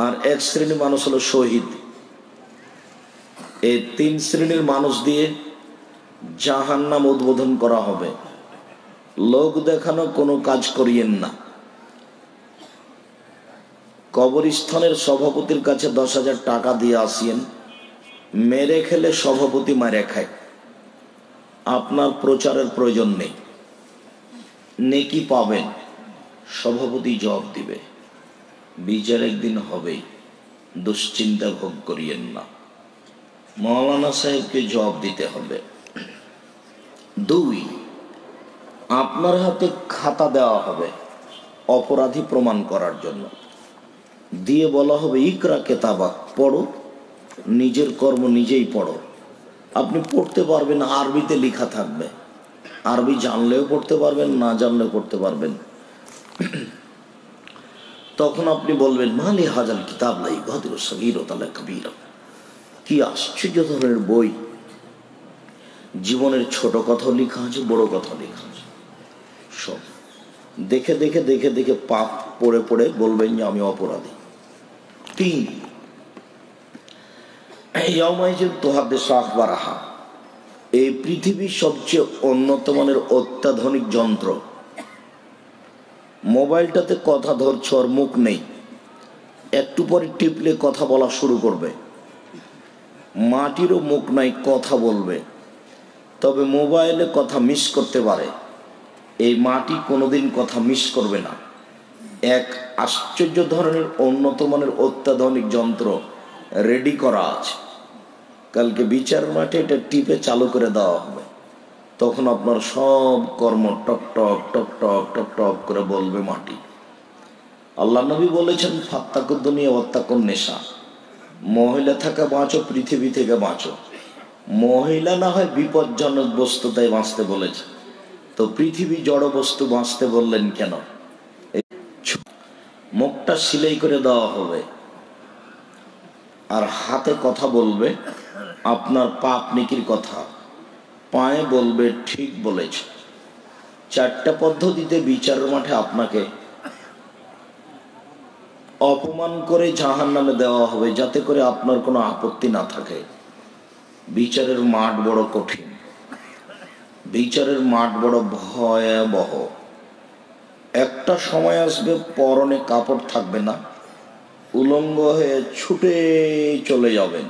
আর এক শ্রেণী মানুষ হলো শহীদ। এই 3 শ্রেণীর মানুষ দিয়ে জাহান্নাম উদ্বোধন করা হবে। লোক দেখানো কোনো কাজ করিয়েন না। কবরস্থানের সভাপতির কাছে 10,000 টাকা দিয়ে আসিয়েন, মেরে খেলে সভাপতি মারে খায়। আপনার প্রচারের প্রয়োজন নেই, নেকি পাবেন, সভাপতি জবাব দিবে, বিচার একদিন হবেই, দুশ্চিন্তা ভোগ করিয়েন না। মাওলানা সাহেবকে জবাব দিতে হবে। 2, আপনার হাতে খাতা দেওয়া হবে অপরাধী প্রমাণ করার জন্য, দিয়ে বলা হবে ইকরা কেতাবাক, পড়ো, নিজের কর্ম নিজেই পড়ো। আপনি পড়তে পারবেন, আরবিতে লেখা থাকবে, আরবি জানলেও পড়তে পারবেন, না জানলেও পড়তে পারবেন। তখন আপনি বলবেন মালি হাজাল কিতাব লাই গাদির সগীরতাল কবীরা, কি আশ্চর্য ধরনের বই, জীবনের ছোট কথা লেখা আছে, বড় কথা লেখা আছে, সব দেখে দেখে দেখে দেখে পাপ পড়ে পড়ে বলবেন যে আমি অপরাধী। 3, এই পৃথিবীর সবচেয়ে উন্নত মানের অত্যাধুনিক যন্ত্র। মোবাইলটাতে কথা ধরছো আর মুখ নেই, একটু পরে টিপলে কথা বলা শুরু করবে। মাটিরও মুখ নাই, কথা বলবে, তবে মোবাইলে কথা মিস করতে পারে, এই মাটি কোনোদিন কথা মিস করবে না। এক আশ্চর্য ধরনের উন্নত মানের অত্যাধুনিক যন্ত্র রেডি করা আছে। কালকে বিচার মাঠে এটা টিপে চালু করে দেওয়া হবে, তখন আপনার সব কর্ম টক টক টক টক টক টক করে বলবে মাটি। আল্লাহ নবী বলেছেন ফাত্তাকুদ দুনিয়া ওয়াত্তাকুন নেশা, মহিলা থাকা বাঁচো, পৃথিবী থেকে বাঁচো। মহিলা না হয় বিপজ্জনক বস্তু, তাই বাঁচতে বলেছে, তো পৃথিবী জড় বস্তু বাঁচতে বললেন কেন? মুখটা সিলাই করে দেওয়া হবে, আর হাতে কথা বলবে আপনার পাপ নেকির কথা, পায়ে বলবে ঠিক বলেছে। 4টা পদ্ধতিতে বিচারের মাঠে আপনাকে অপমান করে জাহান্নামে দেওয়া হবে, যাতে করে আপনার কোনো আপত্তি না থাকে। বিচারের মাঠ বড় কঠিন, বিচারের মাঠ বড় ভয়াবহ। একটা সময় আসবে পরনে কাপড় থাকবে না, উলঙ্গ হয়ে ছুটে চলে যাবেন।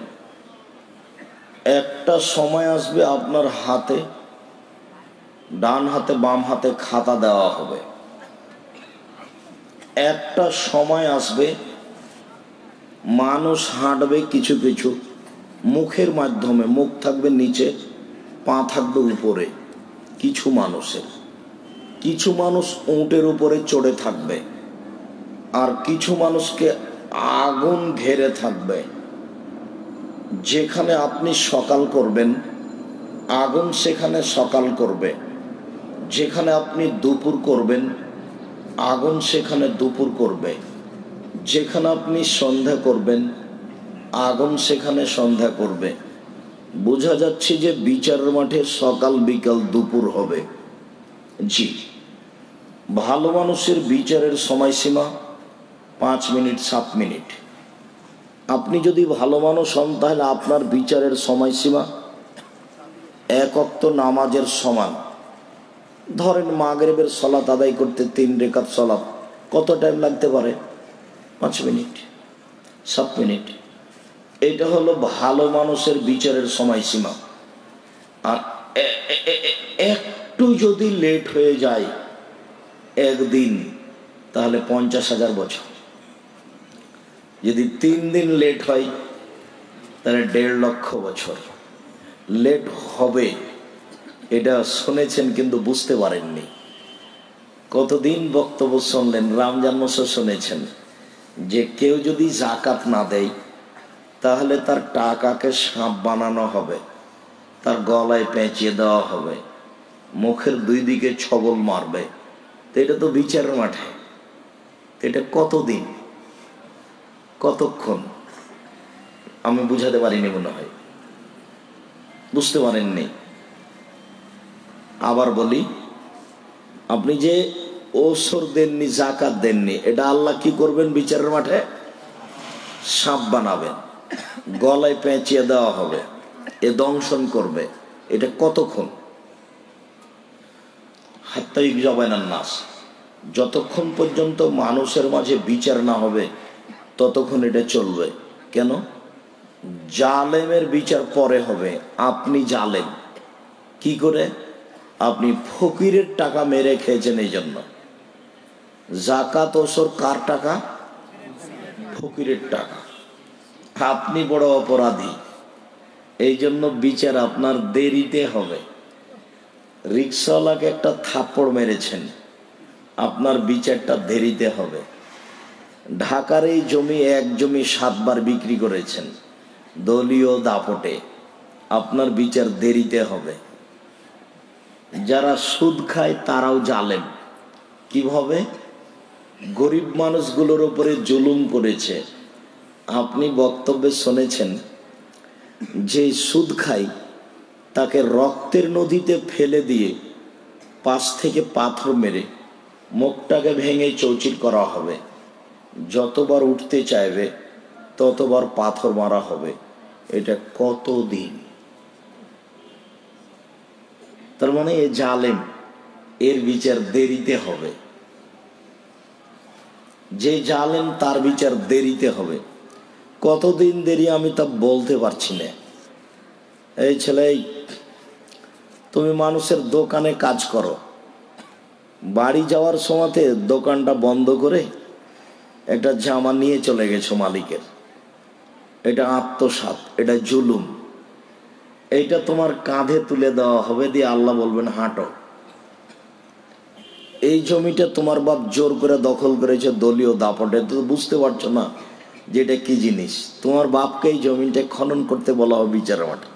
একটা সময় আসবে আপনার হাতে, ডান হাতে বাম হাতে খাতা দেওয়া হবে। একটা সময় আসবে মানুষ হাঁটবে কিছু কিছু মুখের মাধ্যমে, মুখ থাকবে নিচে, পা থাকবে উপরে। কিছু মানুষ উটের উপরে চড়ে থাকবে, আর কিছু মানুষকে আগুন ঘেরে থাকবে। যেখানে আপনি সকাল করবেন আগুন সেখানে সকাল করবে, যেখানে আপনি দুপুর করবেন আগুন সেখানে দুপুর করবে, যেখানে আপনি সন্ধ্যা করবেন আগুন সেখানে সন্ধ্যা করবে। বোঝা যাচ্ছে যে বিচারের মাঠে সকাল বিকাল দুপুর হবে। জি, ভালো মানুষের বিচারের সময়সীমা 5 মিনিট 7 মিনিট। আপনি যদি ভালো মানুষ হন তাহলে আপনার বিচারের সময়সীমা 1 ওয়াক্ত নামাজের সমান। ধরেন মাগরিবের সালাত আদায় করতে 3 রাকাত সালাত কত টাইম লাগতে পারে? 5 মিনিট 7 মিনিট। এটা হলো ভালো মানুষের বিচারের সময়সীমা। আর একটু যদি লেট হয়ে যায় একদিন, তাহলে 50,000 বছর। যদি 3 দিন লেট হয় তাহলে 1.5 লক্ষ বছর লেট হবে। এটা শুনেছেন কিন্তু বুঝতে পারেননি। কতদিন বক্তব্য শুনলেন, রমজান মাসে শুনেছেন যে কেউ যদি যাকাত না দেয় তাহলে তার টাকাকে সাপ বানানো হবে, তার গলায় পেঁচিয়ে দেওয়া হবে, মুখের 2 দিকে ছবল মারবে। তো এটা তো বিচারের মাঠে। এটা কতদিন, কতক্ষণ? আমি বুঝাতে পারিনি, মনে হয় বুঝতে পারেননি। আবার বলি, আপনি যে ওসর দেননি, যাকাত দেননি, এটা আল্লাহ কি করবেন? বিচারের মাঠে সাপ বানাবেন, গলায় পেঁচিয়ে দেওয়া হবে, এ দংশন করবে। এটা কতক্ষণ? হাত্তা ইউজাবানান নাস, যতক্ষণ পর্যন্ত মানুষের মাঝে বিচার না হবে ততক্ষণ এটা চলবে। কেন? জালেমের বিচার পরে হবে। আপনি জালেম কি করে? আপনি ফকিরের টাকা মেরে খেয়েছেন, এই জন্য। যাকাত ওসর কার টাকা? ফকিরের টাকা। আপনি বড় অপরাধী, এই জন্য বিচার আপনার দেরিতে হবে। রিক্সাওয়ালাকে একটা থাপ্পড় মেরেছেন, আপনার বিচারটা দেরিতে হবে। ঢাকার এই জমি, এক জমি 7 বার বিক্রি করেছেন দলীয় দাপটে, আপনার বিচার দেরিতে হবে। যারা সুদ খায় তারাও জালেম। কিভাবে? গরিব মানুষগুলোর উপরে জুলুম করেছে। আপনি বক্তব্যে শুনেছেন যে সুদ খায় তাকে রক্তের নদীতে ফেলে দিয়ে পাশ থেকে পাথর মেরে মুখটাকে ভেঙে চৌচির করা হবে। যতবার উঠতে চাইবে ততবার পাথর মারা হবে। এটা কতদিন? তার মানে এ জালেম, এর বিচার দেরিতে হবে। যে জালেম তার বিচার দেরিতে হবে। কতদিন দেরি আমি তা বলতে পারছি না। এই ছেলে, তুমি মানুষের দোকানে কাজ করো, বাড়ি যাওয়ার সময়তে দোকানটা বন্ধ করে একটা জামা নিয়ে চলে গেছো মালিকের। এটা আত্মসাৎ, এটা জুলুম। এইটা তোমার কাঁধে তুলে দেওয়া হবে, দিয়ে আল্লাহ বলবেন হাঁটো। এই জমিটা তোমার বাপ জোর করে দখল করেছে দলীয় দাপটে, তো বুঝতে পারছো না যে এটা কি জিনিস। তোমার বাপকে এই জমিটা খনন করতে বলা হবে বিচারের মাঠে।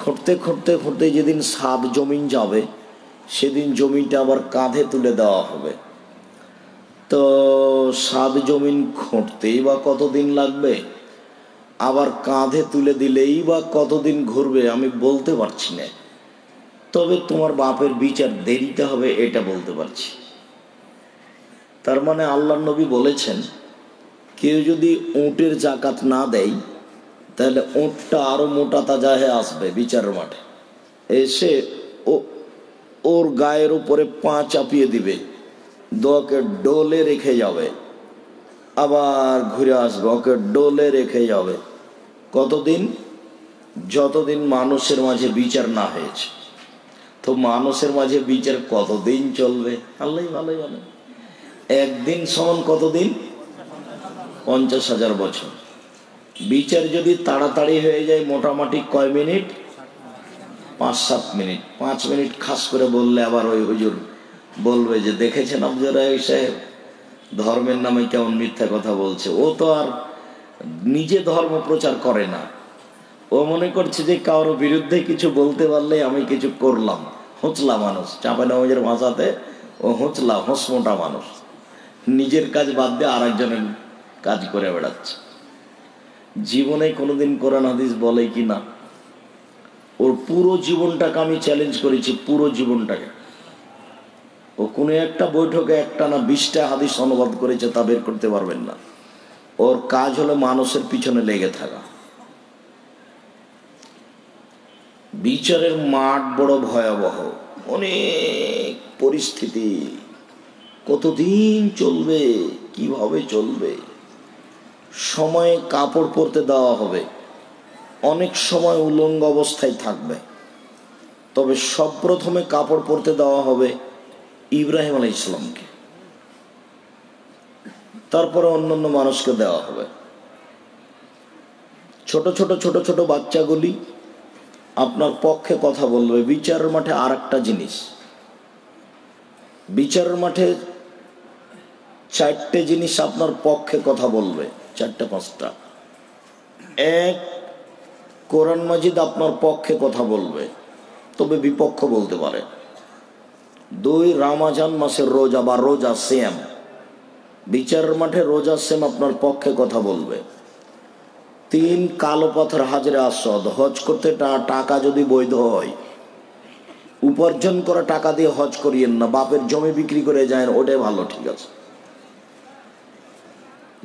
খুঁড়তে খুঁড়তে খুঁড়তে যেদিন 7 জমিন যাবে সেদিন জমিটা আবার কাঁধে তুলে দেওয়া হবে। তো 7 জমিন খুঁড়তেই বা কতদিন লাগবে, আবার কাঁধে তুলে দিলেই বা কতদিন ঘুরবে, আমি বলতে পারছি না। তবে তোমার বাপের বিচার দেরিতে হবে, এটা বলতে পারছি। তার মানে আল্লাহর নবী বলেছেন, কেউ যদি উটের যাকাত না দেয় তাহলে উটটা আরো মোটা তাজা হয়ে আসবে বিচারের মাঠে, এসে ওর গায়ের উপরে পা চাপিয়ে দিবে, দোকে ডোলে রেখে যাবে, আবার ঘুরে আসবে, ওকে ডোলে রেখে যাবে। কতদিন? যতদিন মানুষের মাঝে বিচার না হয়েছে। তো মানুষের মাঝে বিচার কতদিন চলবে? আল্লাহ ভালোই জানে। একদিন সমান কতদিন? 50,000 বছর। বিচার যদি তাড়াতাড়ি হয়ে যায় মোটামুটি কয় মিনিট? 5-7 মিনিট। 5 মিনিট খাস করে বললে আবার ওই হুজুর বলবে যে দেখেছেন আপনারা এই সাহেব ধর্মের নামে কেমন মিথ্যা কথা বলছে। ও তো আর নিজে ধর্ম প্রচার করে না, ও মনে করছে যে কারোর বিরুদ্ধে কিছু বলতে পারলে আমি কিছু করলাম। হোঁচলা মানুষ, চাঁপাইনবাবগঞ্জের ভাষাতে ও হোঁচলা, হোঁসমোটা মানুষ। নিজের কাজ বাদ দিয়ে আর একজনের কাজ করে বেড়াচ্ছে। জীবনে কোনোদিন কোরআন হাদিস বলে কি না? ওর পুরো জীবনটাকে আমি চ্যালেঞ্জ করেছি, পুরো জীবনটাকে। ও কোনো একটা বৈঠকে একটা না 20টা হাদিস অনুবাদ করেছে, তা বের করতে পারবেন না। ওর কাজ হলো মানুষের পিছনে লেগে থাকা। বিচারের মাঠ বড় ভয়াবহ, অনেক পরিস্থিতি, কতদিন চলবে, কিভাবে চলবে। সময়ে কাপড় পরতে দেওয়া হবে, অনেক সময় উলঙ্গ অবস্থায় থাকবে। তবে সব প্রথমে কাপড় পরতে দেওয়া হবে ইব্রাহিম আলাইহিস সালামকে, তারপরে অন্যান্য মানুষকে দেওয়া হবে। ছোট ছোট ছোট ছোট বাচ্চাগুলি আপনার পক্ষে কথা বলবে। বিচারের মাঠে আর একটা জিনিস, বিচারের মাঠে 4টে জিনিস আপনার পক্ষে কথা বলবে, 4টে 5টা। 1, কোরআন মাজিদ আপনার পক্ষে কথা বলবে, তবে বিপক্ষ বলতে পারে। 2, রমজান মাসের রোজা বা রোজা সিয়াম, বিচারের মাঠে রোজা সিয়াম আপনার পক্ষে কথা বলবে। 3, কালো পাথর হাজরে আসওয়াদ, হজ করতে টাকা যদি বৈধ হয়, উপার্জন করা টাকা দিয়ে হজ করিয়েন না, বাপের জমি বিক্রি করে যায়, ওটাই ভালো, ঠিক আছে।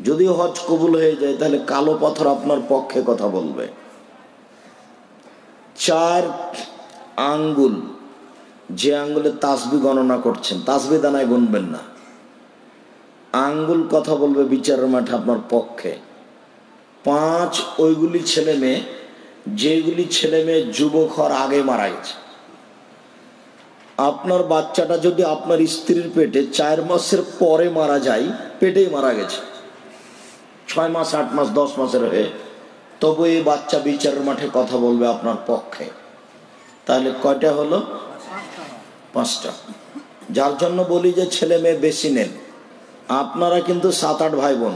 যদি হজ কবুল হয়ে যায় তাহলে কালো পাথর আপনার পক্ষে কথা বলবে। 4, আঙ্গুল, যে আঙ্গুলে তাসবিহ গণনা করছেন, তাসবিহ দানায় গুনবেন না, আঙ্গুল কথা বলবে বিচারের মাঠে আপনার পক্ষে। 5, ওইগুলি ছেলে মেয়ে, যেগুলি ছেলে মেয়ে যুবক হওয়ার আগে মারা গেছে। আপনার বাচ্চাটা যদি আপনার স্ত্রীর পেটে 4 মাসের পরে মারা যায়, পেটেই মারা গেছে, 6 মাস 8 মাস 10 মাসের হয়ে, তবু এই বাচ্চা বিচারের মাঠে কথা বলবে আপনার পক্ষে। তাহলে কয়টা হলো? 5টা। যার জন্য বলি যে ছেলে মেয়ে বেশি নেন। আপনারা কিন্তু 7-8 ভাই বোন,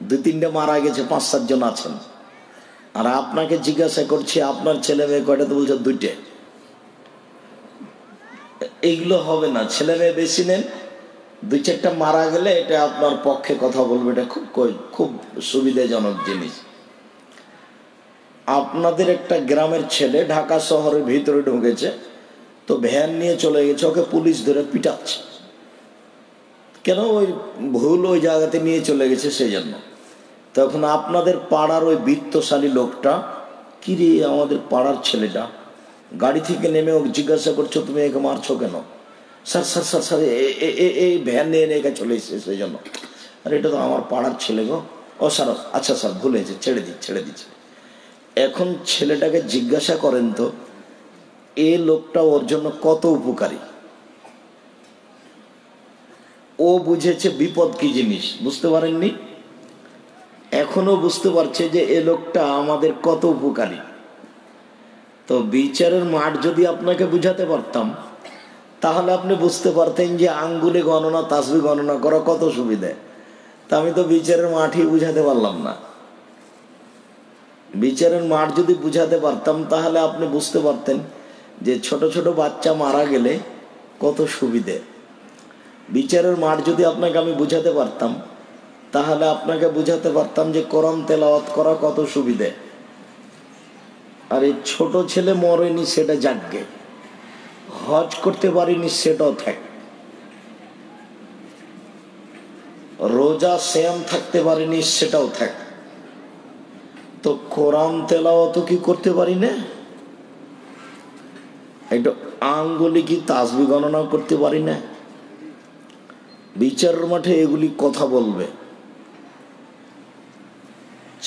2-3টে মারা গেছে, 5-7 জন আছেন। আর আপনাকে জিজ্ঞাসা করছি আপনার ছেলে মেয়ে কয়টা, তো বলছে 2টে। এইগুলো হবে না, ছেলে মেয়ে বেশি নেন, 2-4টা মারা গেলে এটা আপনার পক্ষে কথা বলবে। এটা খুব সুবিধাজনক জিনিস। আপনাদের একটা গ্রামের ছেলে ঢাকা শহরের ভিতরে ঢুকেছে, তো ভ্যান নিয়ে চলে গেছে, ওকে পুলিশ ধরে পিটাচ্ছে। কেন? ওই ভুল ওই জায়গাতে নিয়ে চলে গেছে, সেই জন্য। তখন আপনাদের পাড়ার ওই বিত্তশালী লোকটা, কি রে আমাদের পাড়ার ছেলেটা, গাড়ি থেকে নেমে ওকে জিজ্ঞাসা করছো তুমি একে মারছো কেন? স্যার স্যার স্যার স্যার এই ভ্যান নিয়ে এনে চলে এসেছে, সেই জন্য। আর এটা তো আমার পাড়ার ছেলে গো। ও স্যার, আচ্ছা স্যার ভুলে গেছে, ছেড়ে দিচ্ছে। এখন ছেলেটাকে জিজ্ঞাসা করেন তো, এ লোকটা ওর জন্য কত উপকারী। ও বুঝেছে বিপদ কি জিনিস, বুঝতে পারেননি, এখনো বুঝতে পারছে যে এ লোকটা আমাদের কত উপকারী। তো বিচারের মাঠ যদি আপনাকে বুঝাতে পারতাম, তাহলে আপনি বুঝতে পারতেন যে আঙ্গুলে গণনা, তাসবিহ গণনা করা কত সুবিধা। তা আমি তো বিচারের মাঠই বুঝাতে পারলাম না। বিচারের মাঠ যদি বুঝাতে পারতাম তাহলে আপনি বুঝতে পারতেন যে ছোট ছোট বাচ্চা মারা গেলে কত সুবিধে। বিচারের মাঠ যদি আপনাকে আমি বুঝাতে পারতাম, তাহলে আপনাকে বুঝাতে পারতাম যে কোরআন তেলাওয়াত করা কত সুবিধে। আর এই ছোট ছেলে মরেনি সেটা যাকগে, হজ করতে পারিনি সেটাও থাক, রোজা সিয়াম থাকতে পারিনি সেটাও থাক, তো কোরআন তেলাওয়াত কি করতে পারি না? একটু আঙ্গুলি কি তাসবিহ গণনা করতে পারি না? বিচারের মাঠে এগুলি কথা বলবে।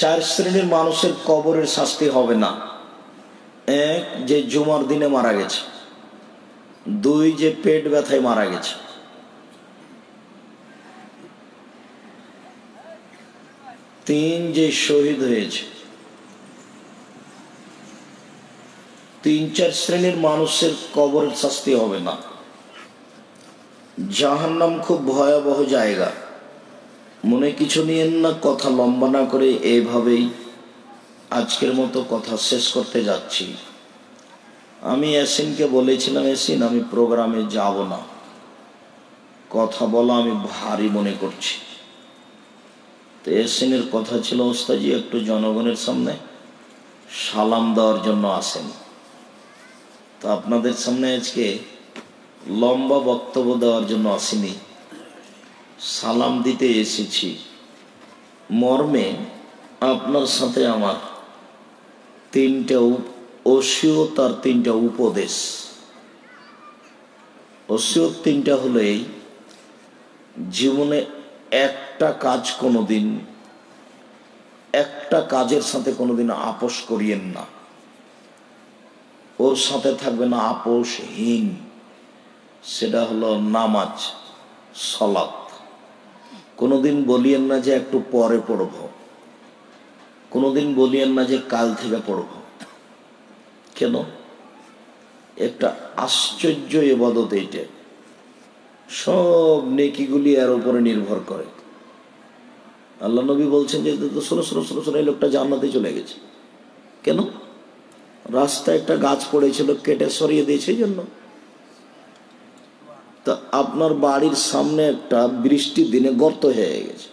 4 শ্রেণীর মানুষের কবরের শাস্তি হবে না। 1, যে জুমার দিনে মারা গেছে। 2, যে পেট ব্যথায় মারা গেছে। 3, যে শহীদ হয়েছে। 3-4 শ্রেণীর মানুষের কবরের শাস্তি হবে না। জাহান্নাম খুব ভয়াবহ জায়গা, মনে কিছু নিয়েন না। কথা লম্বা না করে এইভাবেই আজকের মতো কথা শেষ করতে যাচ্ছি। আমি এসিনকে বলেছিলাম, এসিন আমি প্রোগ্রামে যাব না, কথা বলা আমি ভারী মনে করছি। তো এসিনের কথা ছিল, ওস্তাজি একটু জনগণের সামনে সালাম দেওয়ার জন্য আসেন। তো আপনাদের সামনে আজকে লম্বা বক্তব্য দেওয়ার জন্য আসিনি, সালাম দিতে এসেছি। মর্মে আপনার সাথে আমার তিনটা ওসিয়ত আর তিনটা উপদেশ। ওসিয়ত তিনটা হলো এই: জীবনে একটা কাজের সাথে কোনোদিন আপোষ করিয়েন না, ওর সাথে থাকবে না আপোষহীন। সেটা হলো নামাজ, সলাত। কোনোদিন বলিয়েন না যে একটু পরে পড়ব, কোনোদিন বলিয়েন না যে কাল থেকে পড়ব। কেন? একটা আশ্চর্য ইবাদত এইটা, সব নেকিগুলি এর উপরে নির্ভর করে। আল্লাহ নবী বলছেন যে শোনো শোনো শোনো শোনো, এই লোকটা জান্নাতে চলে গেছে। কেন? রাস্তায় একটা গাছ পড়েছিল, কেটে সরিয়ে দিয়েছে এই জন্য। তা আপনার বাড়ির সামনে একটা বৃষ্টির দিনে গর্ত হয়ে গেছে,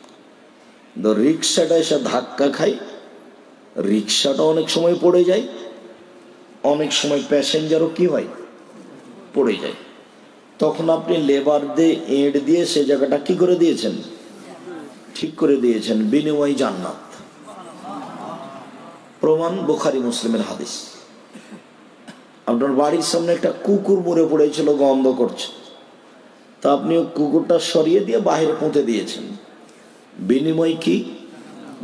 তো রিক্সাটা এসে ধাক্কা খাই, রিক্সাটা অনেক সময় পড়ে যায়, অনেক সময় প্যাসেঞ্জারও কি হয়, পড়ে যায়। তখন আপনি লেবার দিয়ে এঁট দিয়ে সে জায়গাটা কি করে দিয়েছেন, ঠিক করে দিয়েছেন, বিনিময় জান্নাত। প্রমাণ বুখারী মুসলিমের হাদিস। আপনার বাড়ির সামনে একটা কুকুর মরে পড়েছিল, গন্ধ করছে, তা আপনি কুকুরটা সরিয়ে দিয়ে বাহিরে পুঁতে দিয়েছেন, বিনিময় কি?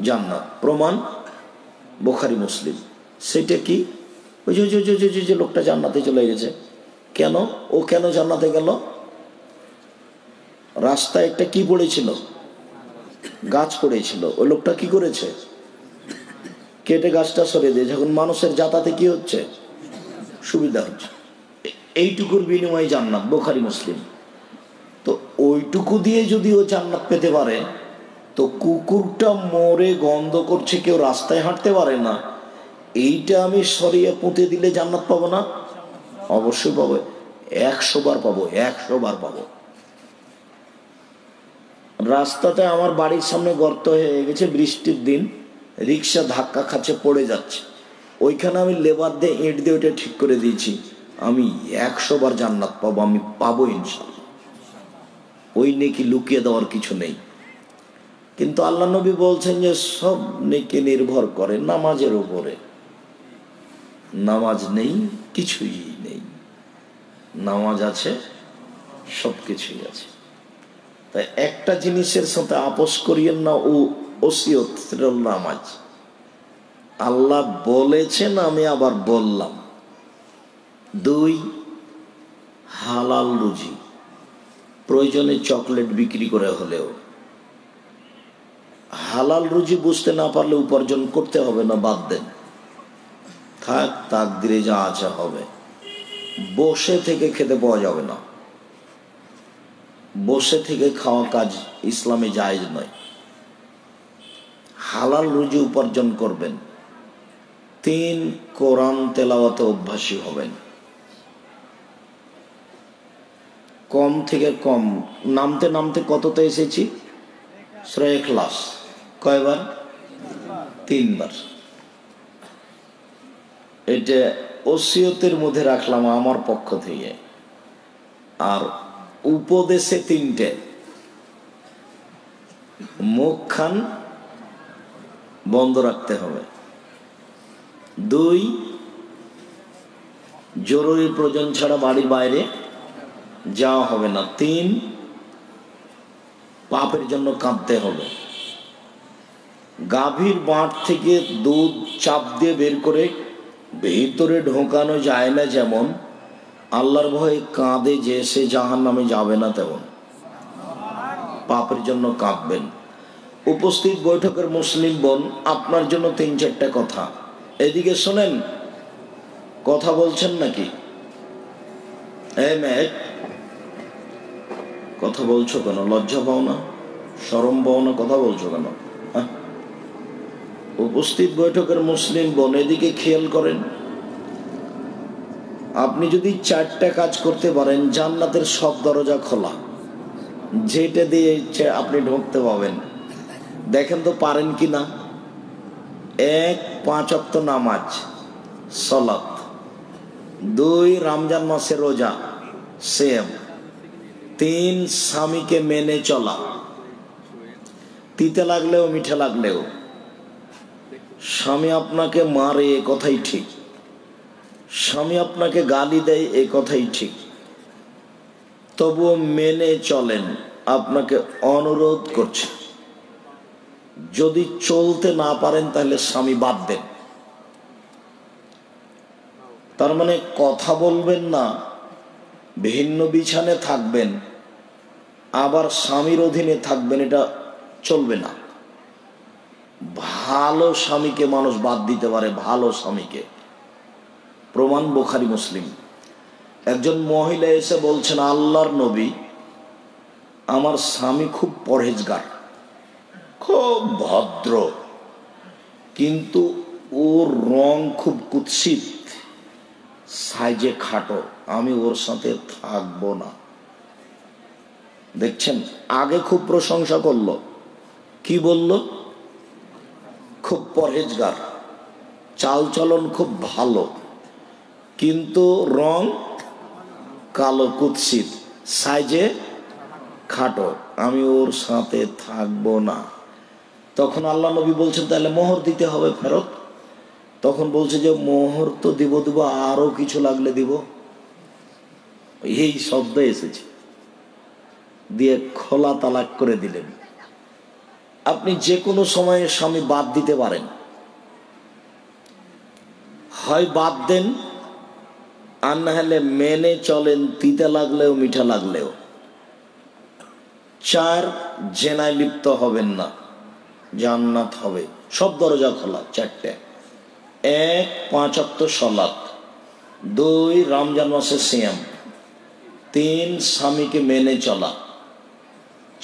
জান্নাত। প্রমাণ বুখারী মুসলিম। সেটা কি? ওই যে লোকটা জান্নাতে চলে গেছে। কেন? ও কেন জান্নাতে গেল? রাস্তায় একটা কি পড়েছিল, গাছ পড়েছিল, ওই লোকটা কি করেছে, কেটে গাছটা সরিয়ে দিয়ে, যখন মানুষের যাতায়াতে কি হচ্ছে, সুবিধা হচ্ছে, এইটুকুর বিনিময়ে জান্নাত। বুখারী মুসলিম। তো ওইটুকু দিয়ে যদি ও জান্নাত পেতে পারে, তো কুকুরটা মরে গন্ধ করছে, কেউ রাস্তায় হাঁটতে পারে না, এইটা আমি সরিয়ে পুঁতে দিলে জান্নাত পাবো না? অবশ্যই পাবো, 100 বার পাবো, 100 বার পাবো। রাস্তাতে আমার বাড়ির সামনে গর্ত হয়ে গেছে, বৃষ্টির দিন, রিক্সা ধাক্কা খাচ্ছে, পড়ে যাচ্ছে, ওইখানে আমি লেবার দিয়ে ইট দিয়ে ওইটা ঠিক করে দিয়েছি, আমি 100 বার জান্নাত পাবো, আমি পাবো ইনশাল্লাহ। ওই নেকি লুকিয়ে দেওয়ার কিছু নেই। কিন্তু আল্লাহ নবী বলছেন যে সব নেকি নির্ভর করে নামাজের উপরে। নামাজ নেই, কিছুই নেই। নামাজ আছে, সব কিছুই আছে। তাই একটা জিনিসের সাথে আপোষ করিয়েন না, ও ওসিয়ত, সেটা হল নামাজ। আল্লাহ বলেছেন, আমি আবার বললাম। 2, হালাল রুজি, প্রয়োজনে চকলেট বিক্রি করে হলেও। হালাল রুজি বুঝতে না পারলে উপার্জন করতে হবে না, বাদ দেন, থাক, তাকদিরে যা আছে হবে। বসে থেকে খেতে পাওয়া যাবে না, বসে থেকে খাওয়া কাজ ইসলামে জায়েজ নয়। হালাল রুজি উপার্জন করবেন। 3, কোরআন তেলাওয়াতে অভ্যাসী হবেন। কম থেকে কম নামতে নামতে কততে এসেছি? সূরা ইখলাস কয়বার? 3 বার। এটা ওসিয়তের মধ্যে রাখলাম আমার পক্ষ থেকে। আর উপদেশে 3টে: মুখ খান বন্ধ রাখতে হবে। 2, জরুরি প্রয়োজন ছাড়া বাড়ির বাইরে যাওয়া হবে না। 3, পাপের জন্য কাঁদতে হবে। গাভীর বাঁট থেকে দুধ চাপ দিয়ে বের করে ভিতরে ঢোকানো যায় না, যেমন আল্লাহর ভয়ে কাঁদে যে সে জাহান্নামে যাবে না, তেমন পাপের জন্য কাঁদবেন। উপস্থিত বৈঠকের মুসলিম বোন, আপনার জন্য 3-4টা কথা। এদিকে শোনেন, কথা বলছেন নাকি? কথা বলছো কেন? লজ্জা পাও না, শরম পাও না, কথা বলছো কেন? উপস্থিত বৈঠকের মুসলিম বোন, এদিকে খেয়াল করেন। আপনি যদি 4টা কাজ করতে পারেন, জান্নাতের সব দরজা খোলা, যেটা দিয়ে ইচ্ছে আপনি ঢুকতে পাবেন। দেখেন তো পারেন কি না। 1, 5 ওয়াক্ত নামাজ, সালাত। 2 রমজান মাসের রোজা, সেম। 3 স্বামীকে মেনে চলা, তিতে লাগলেও মিঠে লাগলেও। স্বামী আপনাকে মারে এ কথাই ঠিক, স্বামী আপনাকে গালি দেয় এ কথাই ঠিক, তবুও মেনে চলেন। আপনাকে অনুরোধ করছে, যদি চলতে না পারেন তাহলে স্বামী বাদ দেন। তার মানে কথা বলবেন না, ভিন্ন বিছানে থাকবেন, আবার স্বামীর অধীনে থাকবেন, এটা চলবে না। ভালো স্বামীকে মানুষ বাদ দিতে পারে, ভালো স্বামীকে। প্রমাণ বুখারী মুসলিম। একজন মহিলা এসে বলছেন, আল্লাহর নবী, আমার স্বামী খুব পরহেজগার, খুব ভদ্র, কিন্তু ওর রং খুব কুৎসিত, সাইজে খাটো, আমি ওর সাথে থাকবো না। দেখছেন, আগে খুব প্রশংসা করলো, কি বলল? খুব পরহেজগার, চালচলন খুব ভালো, কিন্তু রং কালো কুৎসিত, সাইজে খাটো, আমি ওর সাথে থাকবো না। তখন আল্লাহ নবী বলছেন, তাহলে মোহর দিতে হবে ফেরত। তখন বলছে যে মোহর তো দিব, আরো কিছু লাগলে দিব, এই শব্দ এসেছে, দিয়ে খোলা তালাক করে দিলেন। আপনি যে কোনো সময়ে স্বামী বাদ দিতে পারেন, হয় বাদ দেন, আর না হলে মেনে চলেন, তিতে লাগলেও মিঠা লাগলেও। 4, জেনায় লিপ্ত হবেন না, জান্নাত হবে। সব দরজা খোলা, 4টে। 1, 5 ওয়াক্ত সালাত। 2, রমজান মাসে সিয়াম। 3, স্বামীকে মেনে চলা।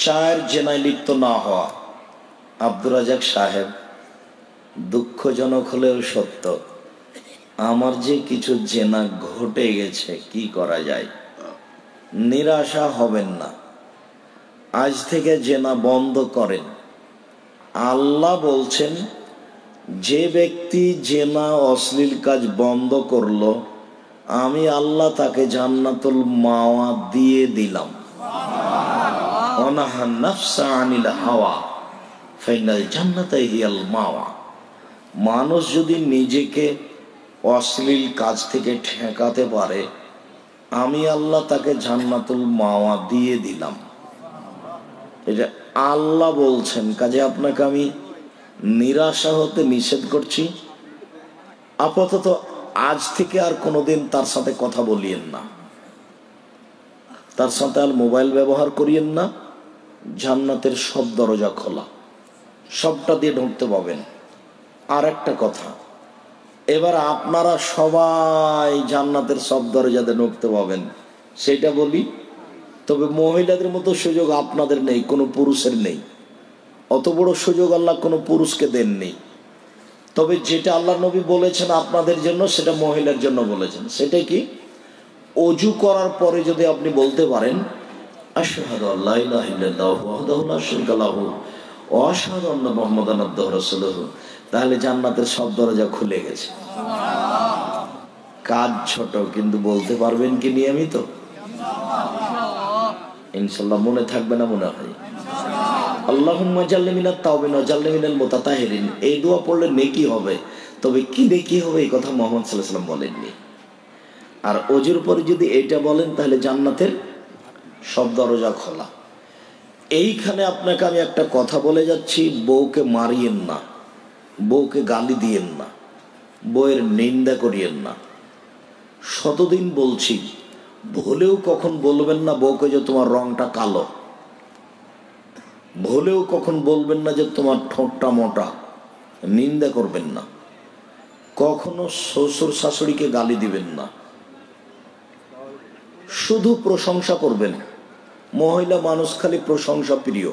4, জেনায় লিপ্ত না হওয়া। আব্দুর রাজাক সাহেব, দুঃখজনক হলেও সত্য, আমার যে কিছু জেনা ঘটে গেছে, কি করা যায়? নিরাশা হবেন না, আজ থেকে জেনা বন্ধ করেন। আল্লাহ বলছেন, যে ব্যক্তি জেনা অশ্লীল কাজ বন্ধ করলো, আমি আল্লাহ তাকে জান্নাতুল মাওয়া দিয়ে দিলাম। অনাহা নাফসা আনিল হাওয়া ফাইনাল জান্নাতা হিয়াল মাওয়া। মানুষ যদি নিজেকে অশ্লীল কাজ থেকে ঠেকাতে পারে, আমি আল্লাহ তাকে জান্নাতুল মাওয়া দিয়ে দিলাম। এটা আল্লাহ বলছেন। কাজে আপনাকে আমি নিরাশা হতে নিষেধ করছি। আপাতত আজ থেকে আর কোনোদিন তার সাথে কথা বলিয়েন না, তার সাথে আর মোবাইল ব্যবহার করিয়েন না। জান্নাতের সব দরজা খোলা, সবটা দিয়ে ঢুকতে পাবেন। আর একটা কথা, এবার আপনারা সবাই জান্নাতের সব দরজাতে ঢুকতে পাবেন, সেটা বলি। তবে মহিলাদের মতো সুযোগ আপনাদের নেই, কোনো পুরুষের নেই। অত বড় সুযোগ আল্লাহ কোনো পুরুষকে দেননি। তবে যেটা আল্লাহ নবী বলেছেন আপনাদের জন্য, সেটা মহিলার জন্য বলেছেন। সেটা কি? অজু করার পরে যদি আপনি বলতে পারেন, আশহাদু আল্লা ইলাহা ইল্লাল্লাহু ওয়াহদাহু লা শারীকা লাহু ওয়া আশহাদু আন্না মুহাম্মাদান আবদুহু ওয়া রাসূলুহু, তাহলে জান্নাতের সব দরজা খুলে গেছে। কাজ ছোট, কিন্তু বলতে পারবেন কি নিয়মিত? ইনশাআল্লাহ। মনে থাকবে না মনে হয়? আল্লাহুম্মা জাল্লি মিনাত তাওবিন ওয়া জাল্লি মিনাল মুতাতাহিরিন, এই দোয়া পড়লে নেকি হবে। তবে কি নেকি হবে এই কথা মুহাম্মদ সাল্লাল্লাহু আলাইহি ওয়াসাল্লাম বলেননি। আর ওজুর পরে যদি এইটা বলেন, তাহলে জান্নাতের সব দরজা খোলা। এইখানে আপনাকে আমি একটা কথা বলে যাচ্ছি, বউকে মারিয়েন না, বউকে গালি দিয়েন না, বউয়ের নিন্দা করিয়েন না। শতদিন বলছি, ভুলেও কখন বলবেন না বউকে যে তোমার রংটা কালো, ভুলেও কখন বলবেন না যে তোমার ঠোঁটটা মোটা, নিন্দা করবেন না। কখনো শ্বশুর শাশুড়িকে গালি দিবেন না, শুধু প্রশংসা করবেন। মহিলা মানুষ খালি প্রশংসা প্রিয়,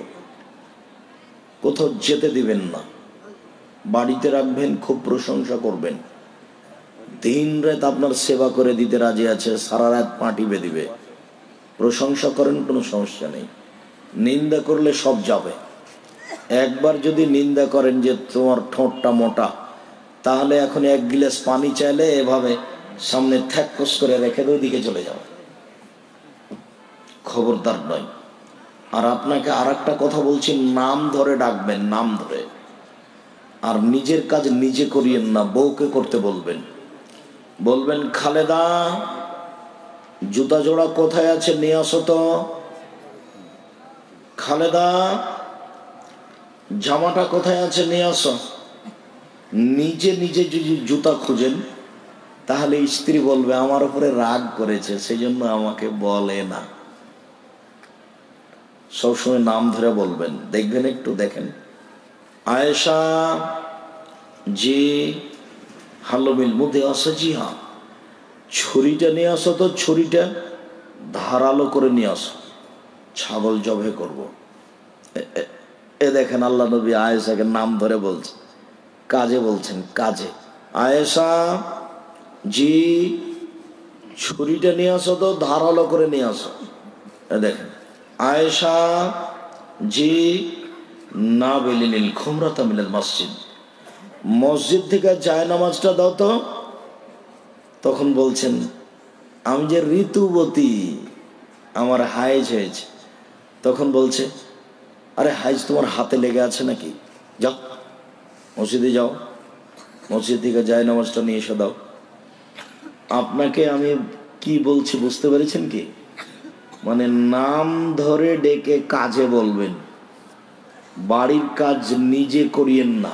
কোথাও যেতে দিবেন না, বাড়িতে রাখবেন, খুব প্রশংসা করবেন। দিন রাত আপনার সেবা করে দিতে রাজি আছে, সারা রাত পাটিবে দিবে। প্রশংসা করেন, কোনো সমস্যা নেই। নিন্দা করলে সব যাবে। একবার যদি নিন্দা করেন যে তোমার ঠোঁটটা মোটা, তাহলে এখন 1 গিলাস পানি চাইলে এভাবে সামনে থ্যাকস করে রেখে ওই দিকে চলে যাও, খবরদার নয়। আর আপনাকে আর একটা কথা বলছি, নাম ধরে ডাকবেন, নাম ধরে। আর নিজের কাজ নিজে করিয়েন না, বউকে করতে বলবেন। বলবেন, খালেদা জুতা জোড়া কোথায় আছে নিয়ে আসো তো, খালেদা জামাটা কোথায় আছে নিয়ে আসো। নিজে নিজে যদি জুতা খুঁজেন তাহলে স্ত্রী বলবে আমার উপরে রাগ করেছে, সেই জন্য আমাকে বলে না। সবসময় নাম ধরে বলবেন। দেখবেন, একটু দেখেন, আয়েশা জি, হালমিল মুদে আসো, জি হ্যাঁ, ছুরিটা নিয়ে আসো তো, ছুরিটা ধারালো করে নিয়ে আসো, ছাগল জবে করব। এ দেখেন আল্লাহ নবী আয়েশাকে নাম ধরে বলছে, কাজে বলছেন, কাজে। আয়েশা জি, ছুরিটা নিয়ে আসো তো, ধারালো করে নিয়ে আসো। দেখেন, আয়েশা জি, না বেলিনিল খুমরাতা মিনাল মসজিদ, মসজিদ থেকে জায়নামাজটা দাও তো। তখন বলছেন, আমি যে ঋতুবতী, আমার হাইজ হয়েছে। তখন বলছে, আরে হাইজ তোমার হাতে লেগে আছে নাকি, যাও মসজিদে যাও, মসজিদ থেকে জায়নামাজটা নিয়ে এসে দাও। আপনাকে আমি কি বলছি বুঝতে পেরেছেন কি? মানে নাম ধরে ডেকে কাজে বলবেন, বাড়ির কাজ নিজে করিয়েন না,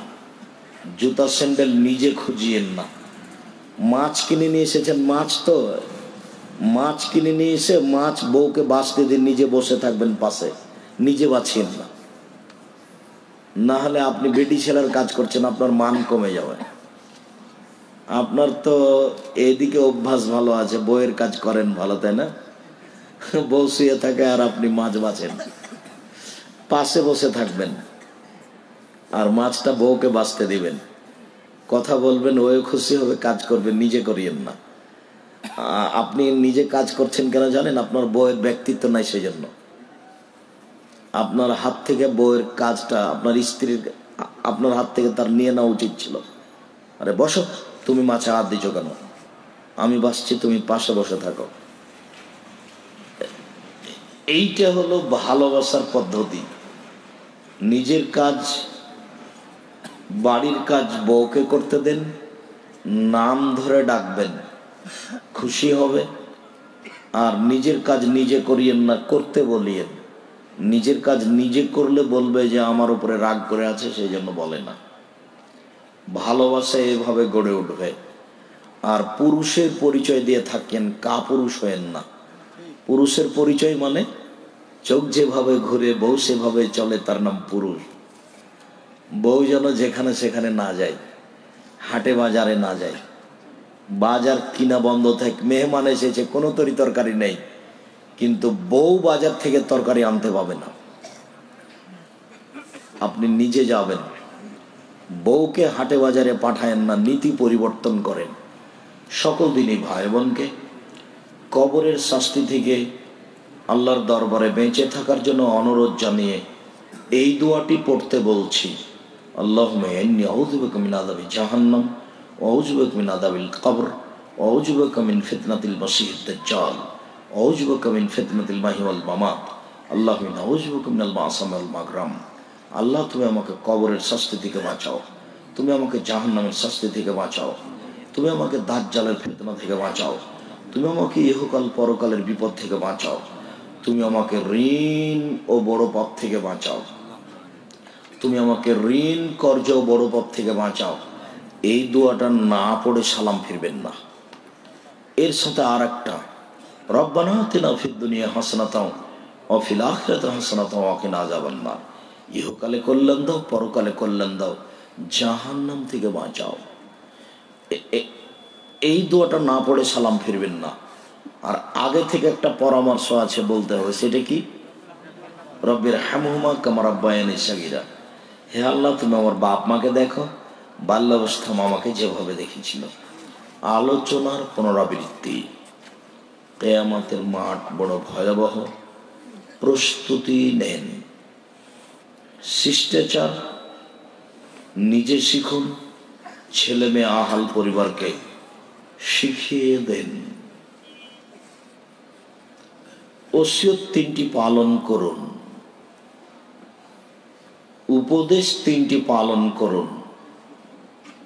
জুতা স্যান্ডেল নিজে খুঁজিয়েন না। মাছ কিনে নিয়ে এসেছেন, মাছ কিনে নিয়ে এসে মাছ বউকে বাছতে দিন, নিজে বসে থাকবেন পাশে, নিজে বাছিয়েন না। না হলে আপনি বেটি ছেলের কাজ করছেন, আপনার মান কমে যাবে। আপনার তো এদিকে অভ্যাস ভালো আছে, বউয়ের কাজ করেন ভালো, তাই না? বউ শুয়ে থাকে আর আপনি মাছ বাছেন, পাশে বসে থাকবেন আর মাছটা বউকে বাছতে দিবেন, কথা বলবেন, ওই খুশি হবে, কাজ করবেন, নিজে করিয়েন না। আপনি নিজে কাজ করছেন কেন জানেন? আপনার বউয়ের ব্যক্তিত্ব নাই, সেই জন্য। আপনার হাত থেকে বউয়ের কাজটা আপনার স্ত্রীর, আপনার হাত থেকে তার নিয়ে নেওয়া উচিত ছিল। আরে বসো, তুমি মাছে হাত দিচ্ছ কেন, আমি বাসছি, তুমি পাশে বসে থাকো। এইটা হলো ভালোবাসার পদ্ধতি। নিজের কাজ, বাড়ির কাজ বউকে করতে দেন, নাম ধরে ডাকবেন, খুশি হবে। আর নিজের কাজ নিজে করিয়েন না, করতে বলিয়েন। নিজের কাজ নিজে করলে বলবে যে আমার উপরে রাগ করে আছে, সেই জন্য বলে না। ভালোবাসা এভাবে গড়ে উঠবে। আর পুরুষের পরিচয় দিয়ে থাকেন, কাপুরুষ হয়েন না। পুরুষের পরিচয় মানে চোখ যেভাবে ঘুরে বউ সেভাবে চলে, তার নাম পুরুষ। বউ যেন যেখানে সেখানে না যায়, হাটে বাজারে না যায়, বাজার কিনা বন্ধ থাকে, মেহমান এসেছে, কোনো তরকারি নেই, কিন্তু বউ বাজার থেকে তরকারি আনতে পাবে না। আপনি নিজে যাবেন, বউকে হাটে বাজারে পাঠায়েন না, নীতি পরিবর্তন করেন। সকল দিনই ভাই বোনকে কবরের শাস্তি থেকে আল্লাহর দরবারে বেঁচে থাকার জন্য অনুরোধ জানিয়ে এই দোয়াটি পড়তে বলছি। আল্লাহুম্মা ইন্নী আউযু বিকা মিন আযাবি জাহান্নাম ওয়া আউযু বিকা মিন আযাবিল কবর ওয়া আউযু বিকা মিন ফিতনাতিল মাসীহিদ দাজ্জাল ওয়া আউযু বিকা মিন ফিতনাতিল মাহইয়া ওয়াল মামাত। আল্লাহুম্মা ইন্নী আউযু বিকা মিনাল মা'সাম ওয়াল মাগরাম। আল্লাহ, তুমি আমাকে কবরের শাস্তি থেকে বাঁচাও, তুমি আমাকে জাহান্নামের শাস্তি থেকে বাঁচাও, তুমি আমাকে দাজ্জালের ফিতনা থেকে বাঁচাও, তুমি আমাকে ইহকাল পরকালের বিপদ থেকে বাঁচাও, তুমি আমাকে ঋণ ও বড় পাপ থেকে বাঁচাও, তুমি আমাকে ঋণ কর্জ ও বড় পাপ থেকে বাঁচাও। এই দোয়াটা না পড়ে সালাম ফিরবেন না। এর সাথে আর একটা, রব্বানা আতিনা ফিদ দুনিয়া হাসানাতাও ওয়া ফিল আখিরাতি হাসানাতাও ওয়া কিনা আযাবান নার। ইহকালে কল্যাণ দাও, পরকালে কল্যাণ দাও, জাহান্নাম থেকে বাঁচাও। এই দোয়াটা না পড়ে সালাম ফিরবেন না। আর আগে থেকে একটা পরামর্শ আছে, বলতে হবে। সেটা কি? রব্বির হামহুমা কামা রাব্বায়ানি সাগীরা। হে আল্লাহ, তুমি আমার বাপ মাকে দেখো বাল্যাবস্থা আমাকে যেভাবে দেখেছিল। আলোচনার পুনরাবৃত্তি। কিয়ামতের মাঠ বড় ভয়াবহ, প্রস্তুতি নেন। শিষ্টাচার নিজে শিখুন, ছেলে মেয়ে আহাল পরিবারকে শিখিয়ে দেন। ওসিয়ত 3টি পালন করুন, উপদেশ 3টি পালন করুন।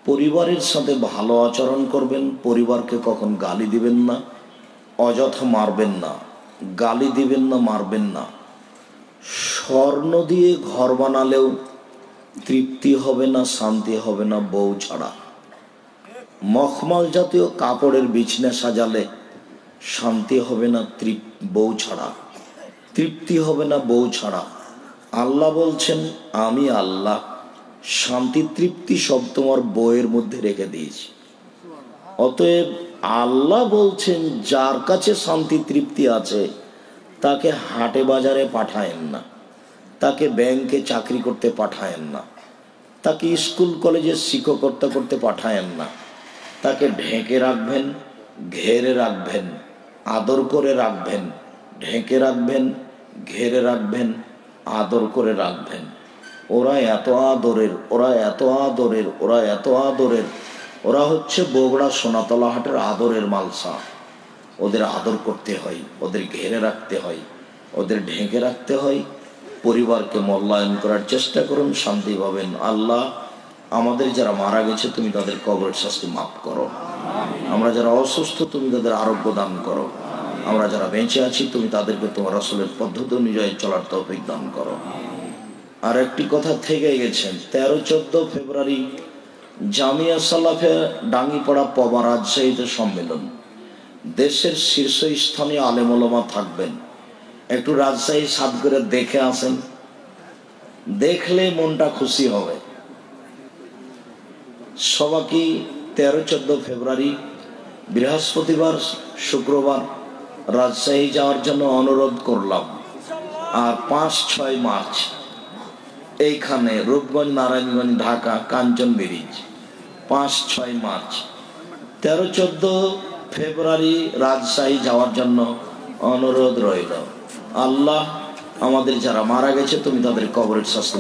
পরিবারের সাথে ভালো আচরণ করবেন, পরিবারকে কখন গালি দিবেন না, অযথা মারবেন না, গালি দিবেন না, মারবেন না। স্বর্ণ দিয়ে ঘর বানালেও তৃপ্তি হবে না, শান্তি হবে না বউ ছাড়া। মখমল জাতীয় কাপড়ের বিছনা সাজালে শান্তি হবে না বউ ছাড়া, তৃপ্তি হবে না বউ ছাড়া। আল্লাহ বলছেন, আমি আল্লাহ শান্তি তৃপ্তি সব তোমার বউয়ের মধ্যে রেখে দিয়েছি। অতএব আল্লাহ বলছেন, যার কাছে শান্তি তৃপ্তি আছে তাকে হাটে বাজারে পাঠায়েন না, তাকে ব্যাংকে চাকরি করতে পাঠায়েন না, তাকে স্কুল কলেজে শিক্ষকতা করতে পাঠায়েন না। তাকে ঢেকে রাখবেন, ঘেরে রাখবেন, আদর করে রাখবেন, ঢেকে রাখবেন, ঘেরে রাখবেন, আদর করে রাখবেন। ওরা এত আদরের, ওরা এত আদরের, ওরা এত আদরের, ওরা হচ্ছে বগুড়া সোনাতলা হাটের আদরের মালসা। ওদের আদর করতে হয়, ওদের ঘেরে রাখতে হয়, ওদের ঢেকে রাখতে হয়। পরিবারকে মূল্যায়ন করার চেষ্টা করুন, শান্তি পাবেন। আল্লাহ আমাদের যারা মারা গেছে তুমি তাদের কবরের শাস্তি মাফ করো। আমরা যারা অসুস্থ তুমি তাদের আরোগ্য দান করো। আমরা যারা বেঁচে আছি তুমি তাদেরকে তোমার রাসূলের পদ্ধতি অনুযায়ী চলার তৌফিক দান করো। আর একটি কথা থেকে গেছেন, 13-14 ফেব্রুয়ারি জামিয়া সালাফে ডাঙ্গিপাড়া পবা রাজশাহীতে সম্মেলন। দেশের শীর্ষস্থানীয় আলেম ওলামা থাকবেন। একটু রাজশাহী সাদ করে দেখে আসেন, দেখলে মনটা খুশি হবে। সবাইকে 13-14 ফেব্রুয়ারি বৃহস্পতিবার শুক্রবার রাজশাহী যাওয়ার জন্য অনুরোধ করলাম। আর 5-6 মার্চ এইখানে রূপগঞ্জ, নারায়ণগঞ্জ, ঢাকা, কাঞ্চন ব্রিজ। 5-6 মার্চ, 13-14 ফেব্রুয়ারি রাজশাহী যাওয়ার জন্য অনুরোধ রইল। আল্লাহ আমাদের যারা মারা গেছে তুমি তাদের কবরের শাস্তি